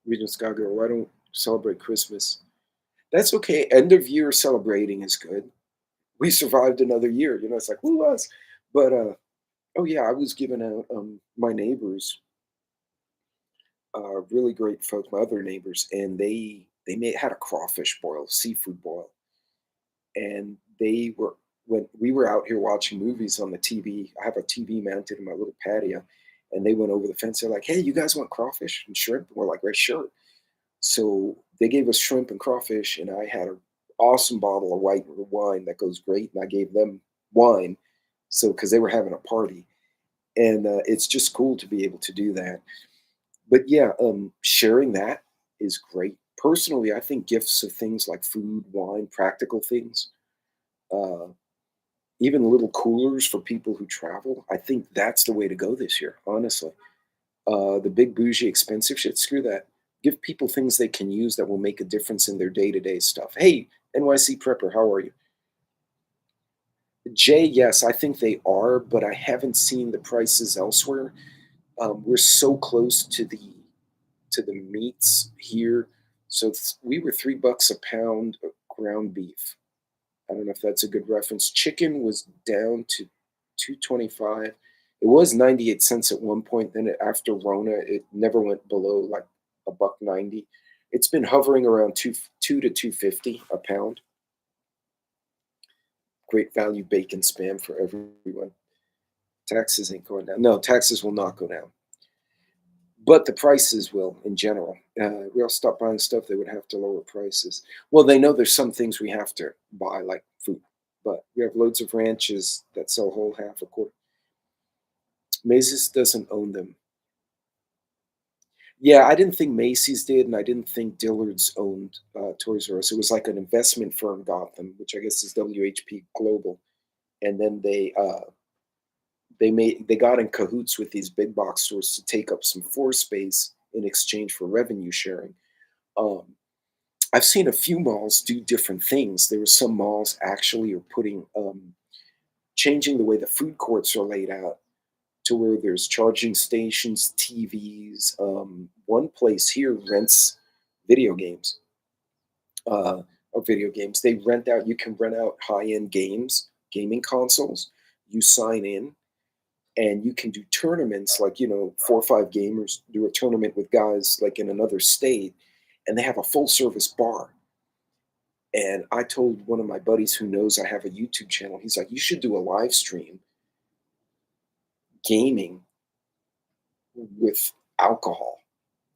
just gotta go. I don't celebrate Christmas. That's okay. End of year celebrating is good. We survived another year. It's like who us? But oh yeah, I was giving out my neighbors, really great folks, my other neighbors, and they made had a crawfish boil, seafood boil, and they were when we were out here watching movies on the TV. I have a TV mounted in my little patio, and they went over the fence. They're like, "Hey, you guys want crawfish and shrimp?" We're like, "Right, sure." So they gave us shrimp and crawfish, and I had an awesome bottle of white wine that goes great, and I gave them wine, so because they were having a party, and it's just cool to be able to do that. But yeah, sharing that is great. Personally, I think gifts of things like food, wine, practical things, uh, even little coolers for people who travel. I think that's the way to go this year, honestly. The big bougie expensive shit, screw that. Give people things they can use that will make a difference in their day-to-day stuff. Hey, NYC Prepper, how are you? Jay, yes, I think they are, but I haven't seen the prices elsewhere. We're so close to the meats here. So we were $3 a pound of ground beef. I don't know if that's a good reference. Chicken was down to 225. It was 98 cents at one point. Then after Rona, it never went below like a buck 90. It's been hovering around two to 250 a pound. Great value bacon spam for everyone. Taxes ain't going down. No, taxes will not go down. But the prices will in general. We all stop buying stuff, they would have to lower prices. Well, they know there's some things we have to buy, like food, but we have loads of ranches that sell whole half a quarter. Macy's doesn't own them. Yeah, I didn't think Macy's did, and I didn't think Dillard's owned Toys R Us. It was like an investment firm got them, which I guess is WHP Global, and then they got in cahoots with these big box stores to take up some floor space in exchange for revenue sharing. Um, I've seen a few malls do different things. There were some malls actually are putting changing the way the food courts are laid out to where there's charging stations, TVs. One place here rents video games, or video games. They rent out. You can rent out high-end games, gaming consoles. You sign in, and you can do tournaments. Like, 4 or 5 gamers do a tournament with guys like in another state, and they have a full-service bar. And I told one of my buddies who knows I have a YouTube channel, he's like, "You should do a live stream gaming with alcohol."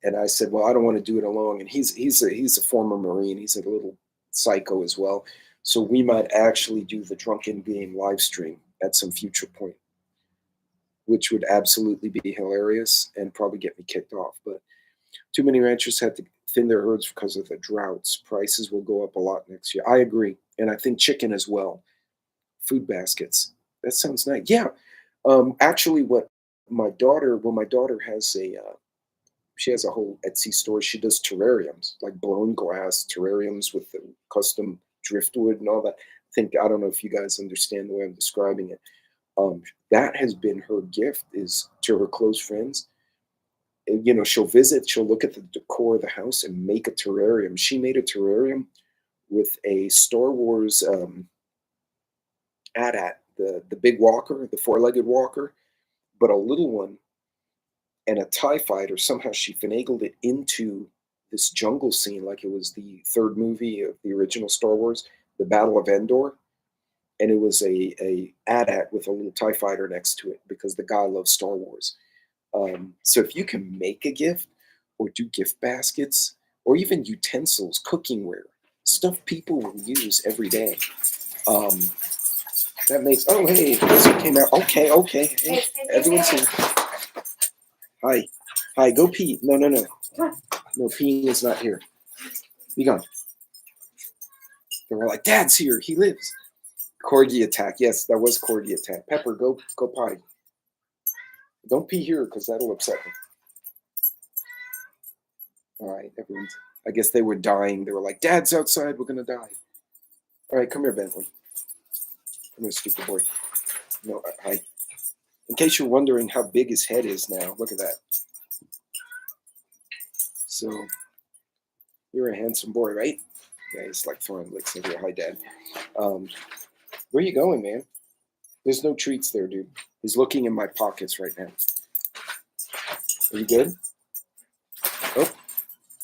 And I said, "Well, I don't want to do it alone." And he's a former Marine. He's a little psycho as well. So we might actually do the drunken game live stream at some future point, which would absolutely be hilarious and probably get me kicked off. But too many ranchers had to thin their herds because of the droughts. Prices will go up a lot next year. I agree. And I think chicken as well. Food baskets. That sounds nice. Yeah. Actually, my daughter has she has a whole Etsy store. She does terrariums, like blown glass terrariums with the custom driftwood and all that. I don't know if you guys understand the way I'm describing it. That has been her gift is to her close friends. And, she'll visit, she'll look at the decor of the house and make a terrarium. She made a terrarium with a Star Wars AT-AT, the big walker, the four-legged walker, but a little one and a TIE fighter. Somehow she finagled it into this jungle scene like it was the third movie of the original Star Wars, the Battle of Endor. And it was a AT-AT with a little TIE fighter next to it because the guy loves Star Wars. So if you can make a gift or do gift baskets or even utensils, cookingware, stuff people will use every day, um, that makes, oh, hey, this one came out. Okay, okay. Hey, everyone's here. Hi. Hi, go pee. No, no, no. No, peeing is not here. Be gone. They were like, Dad's here. He lives. Corgi attack. Yes, that was corgi attack. Pepper, go potty. Don't pee here because that'll upset me. All right, everyone's. I guess they were dying. They were like, Dad's outside. We're gonna die. All right, come here, Bentley. Come here, stupid boy. No, hi. In case you're wondering how big his head is now, look at that. So you're a handsome boy, right? Yeah, he's like throwing licks over here. Hi, Dad. Where you going, man? There's no treats there, dude. He's looking in my pockets right now. Are you good? Oh,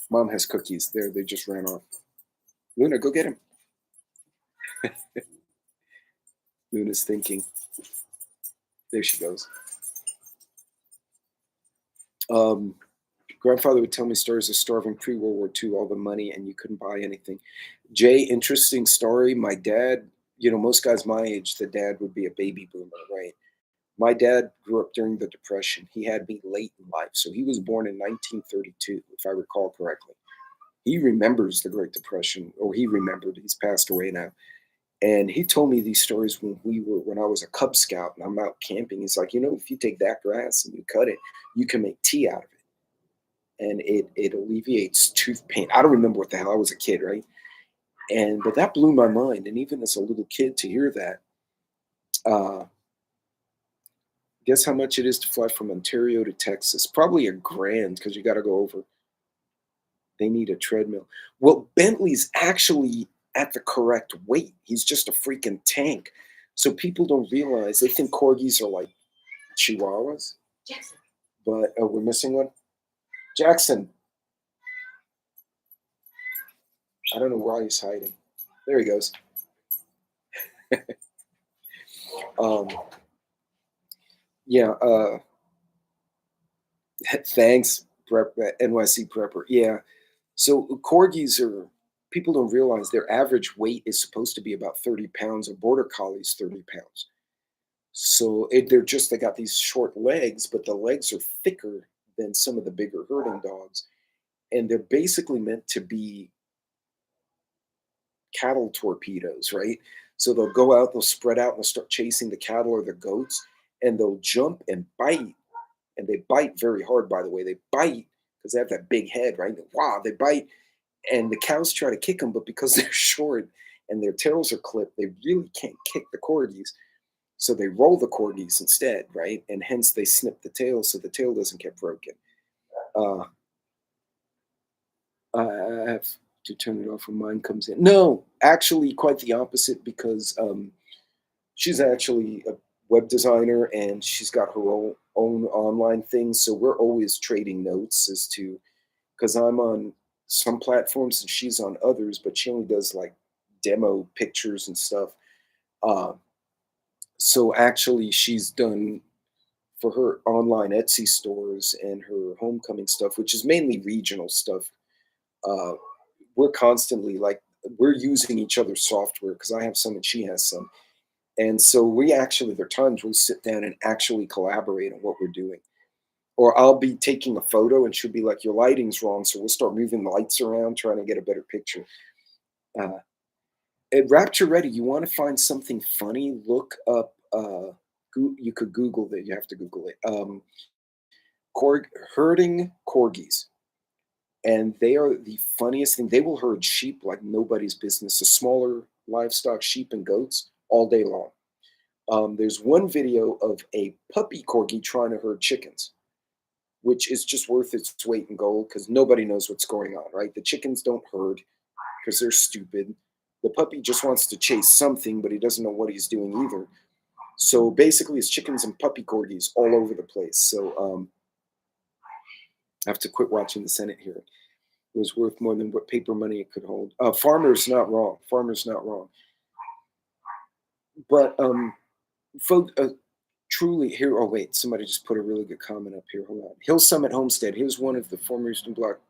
mom has cookies. There, they just ran off. Luna, go get him. Luna's thinking. There she goes. Um, Grandfather would tell me stories of starving pre-World War II, all the money, and you couldn't buy anything. Jay, interesting story. My dad, most guys my age, the dad would be a baby boomer, right? My dad grew up during the Depression. He had me late in life. So he was born in 1932, if I recall correctly. He remembers the Great Depression, or he remembered. He's passed away now. And he told me these stories when I was a Cub Scout and I'm out camping. He's like, if you take that grass and you cut it, you can make tea out of it. And it alleviates tooth pain. I don't remember what the hell, I was a kid, right? But that blew my mind. And even as a little kid to hear that, uh, guess how much it is to fly from Ontario to Texas? Probably $1,000 because you got to go over. They need a treadmill. Well, Bentley's actually at the correct weight. He's just a freaking tank. So people don't realize, they think corgis are like chihuahuas. Jackson. But we're missing one. Jackson. I don't know why he's hiding. There he goes. um, yeah. Thanks, NYC Prepper. Yeah. So corgis are, people don't realize their average weight is supposed to be about 30 pounds. A border collie's 30 pounds. So they got these short legs, but the legs are thicker than some of the bigger herding dogs. And they're basically meant to be cattle torpedoes, right? So they'll go out, they'll spread out and they'll start chasing the cattle or the goats, and they'll jump and bite. And they bite very hard, by the way. They bite because they have that big head, right? Wow, they bite. And the cows try to kick them, but because they're short and their tails are clipped, they really can't kick the corgis. So they roll the corgis instead, right? And hence they snip the tail so the tail doesn't get broken. Uh, I have to turn it off when mine comes in. No, actually, quite the opposite, because she's actually a web designer and she's got her own online thing. So we're always trading notes as to, because I'm on some platforms and she's on others, but she only does like demo pictures and stuff. Uh, so actually, she's done for her online Etsy stores and her homecoming stuff, which is mainly regional stuff. Uh, we're constantly like, we're using each other's software because I have some and she has some. And so there are times we'll sit down and actually collaborate on what we're doing. Or I'll be taking a photo and she'll be like, your lighting's wrong. So we'll start moving the lights around, trying to get a better picture. At Rapture Ready, you want to find something funny, look up, you could Google that, you have to Google it. Herding corgis. And they are the funniest thing. They will herd sheep like nobody's business, the smaller livestock, sheep and goats, all day long. There's one video of a puppy corgi trying to herd chickens, which is just worth its weight in gold because nobody knows what's going on, right? The chickens don't herd because they're stupid. The puppy just wants to chase something, but he doesn't know what he's doing either. So basically, it's chickens and puppy corgis all over the place. So I have to quit watching the Senate hearing. It was worth more than what paper money it could hold. Farmer's not wrong. Farmer's not wrong. But folks, truly here. Oh wait, somebody just put a really good comment up here. Hold on. Hill Summit Homestead. Here's one of the former Eastern Bloc.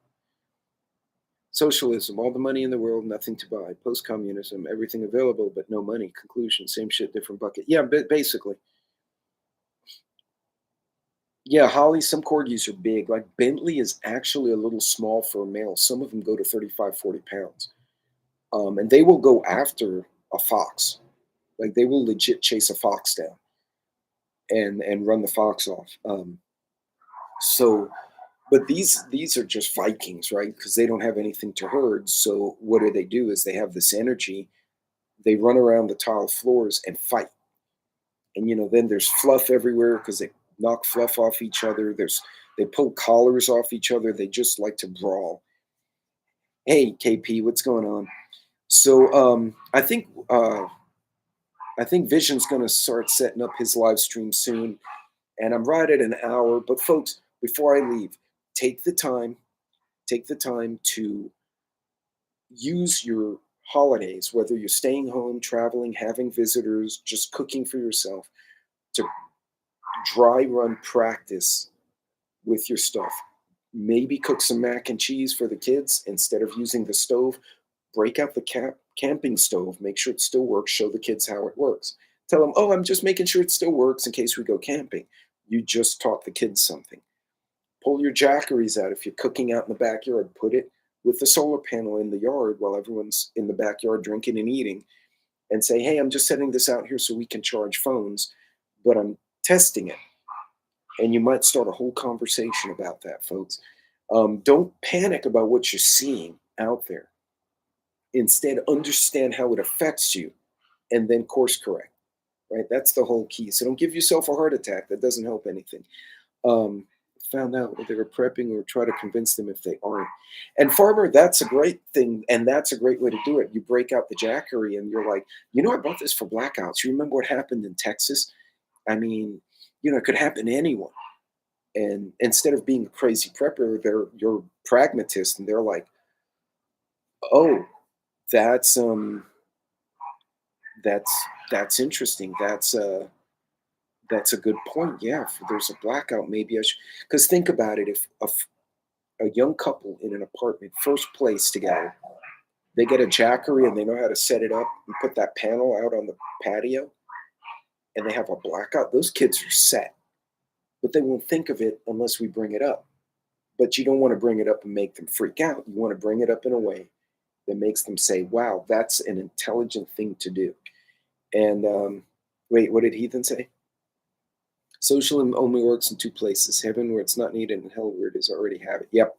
Socialism, all the money in the world, nothing to buy. Post-communism, everything available but no money. Conclusion, same shit, different bucket. Yeah, basically. Yeah, Holly, some corgis are big. Like Bentley is actually a little small for a male. Some of them go to 35, 40 pounds. And they will go after a fox. Like they will legit chase a fox down and run the fox off. So, but these are just Vikings, right? Because they don't have anything to herd. So what do is they have this energy. They run around the tile floors and fight. And then there's fluff everywhere because they knock fluff off each other. They pull collars off each other. They just like to brawl. Hey KP, what's going on? So I think I think Vision's going to start setting up his live stream soon, and I'm right at an hour. But folks, before I leave, take the time, take the time to use your holidays, whether you're staying home, traveling, having visitors, just cooking for yourself, to dry run practice with your stuff. Maybe cook some mac and cheese for the kids instead of using the stove. Break out the camping stove, make sure it still works, show the kids how it works. Tell them, oh, I'm just making sure it still works in case we go camping. You just taught the kids something. Pull your jackeries out. If you're cooking out in the backyard, put it with the solar panel in the yard while everyone's in the backyard drinking and eating, and say, hey, I'm just setting this out here so we can charge phones, but I'm testing it. And you might start a whole conversation about that, folks. Don't panic about what you're seeing out there. Instead, understand how it affects you and then course correct, right? That's the whole key. So don't give yourself a heart attack. That doesn't help anything. Um, Found out what they were prepping or try to convince them if they aren't. And farmer, that's a great thing. And that's a great way to do it. You break out the jackery and you're like, I bought this for blackouts. You remember what happened in Texas? I mean, it could happen to anyone. And instead of being a crazy prepper, you're pragmatist and they're like, oh, that's that's that's interesting. That's a good point. Yeah, if there's a blackout, maybe I should. Because think about it: if a young couple in an apartment first place together, they get a jackery and they know how to set it up and put that panel out on the patio, and they have a blackout, those kids are set. But they won't think of it unless we bring it up. But you don't want to bring it up and make them freak out. You want to bring it up in a way that makes them say, "Wow, that's an intelligent thing to do." And wait, what did Heathen say? Social only works in two places: heaven, where it's not needed, and hell, where it is already have it. Yep.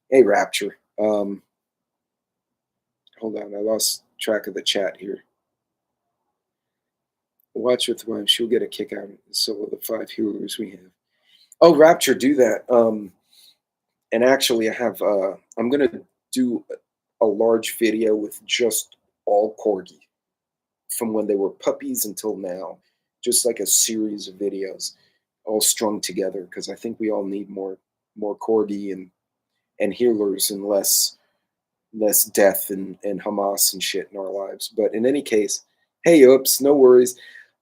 Hey, Rapture. Hold on, I lost track of the chat here. Watch with wife; she'll get a kick out of it. So will the five healers we have. Oh, Rapture, do that. And actually, I have. I'm gonna do a large video with just all corgi from when they were puppies until now, just like a series of videos, all strung together. Because I think we all need more corgi and healers and less death and Hamas and shit in our lives. But in any case, hey, oops, no worries.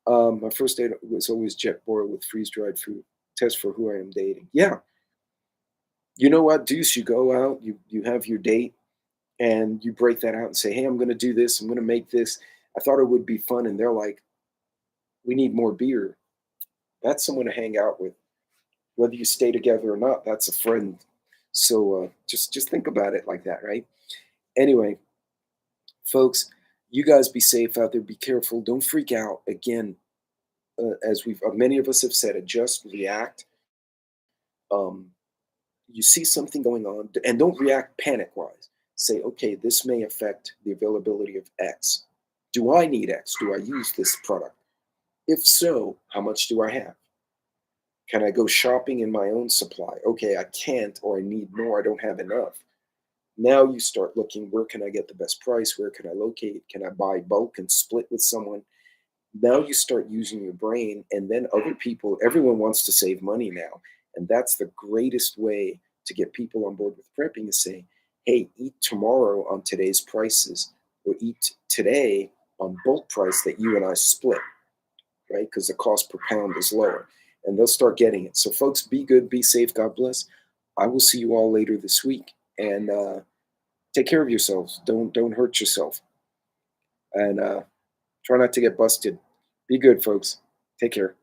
My first date was always jet boiled with freeze dried food. Test for who I am dating. Yeah, you know what, Deuce? You go out, you have your date, and you break that out and say, hey, I'm going to do this. I'm going to make this. I thought it would be fun, and they're like, we need more beer. That's someone to hang out with, whether you stay together or not. That's a friend. So just think about it like that, right? Anyway, folks, you guys be safe out there. Be careful. Don't freak out. Again, as we've many of us have said, it just react. Um, you see something going on, and don't react panic wise. Say, okay, this may affect the availability of X. Do I need X? Do I use this product? If so, how much do I have? Can I go shopping in my own supply? Okay, I can't, or I need more. I don't have enough. Now you start looking, where can I get the best price? Where can I locate? Can I buy bulk and split with someone? Now you start using your brain, and then other people, everyone wants to save money now. And that's the greatest way to get people on board with prepping is say, hey, eat tomorrow on today's prices, or eat today on bulk price that you and I split, right? Because the cost per pound is lower. And they'll start getting it. So, folks, be good, be safe, God bless. I will see you all later this week. And take care of yourselves. Don't hurt yourself. And try not to get busted. Be good, folks. Take care.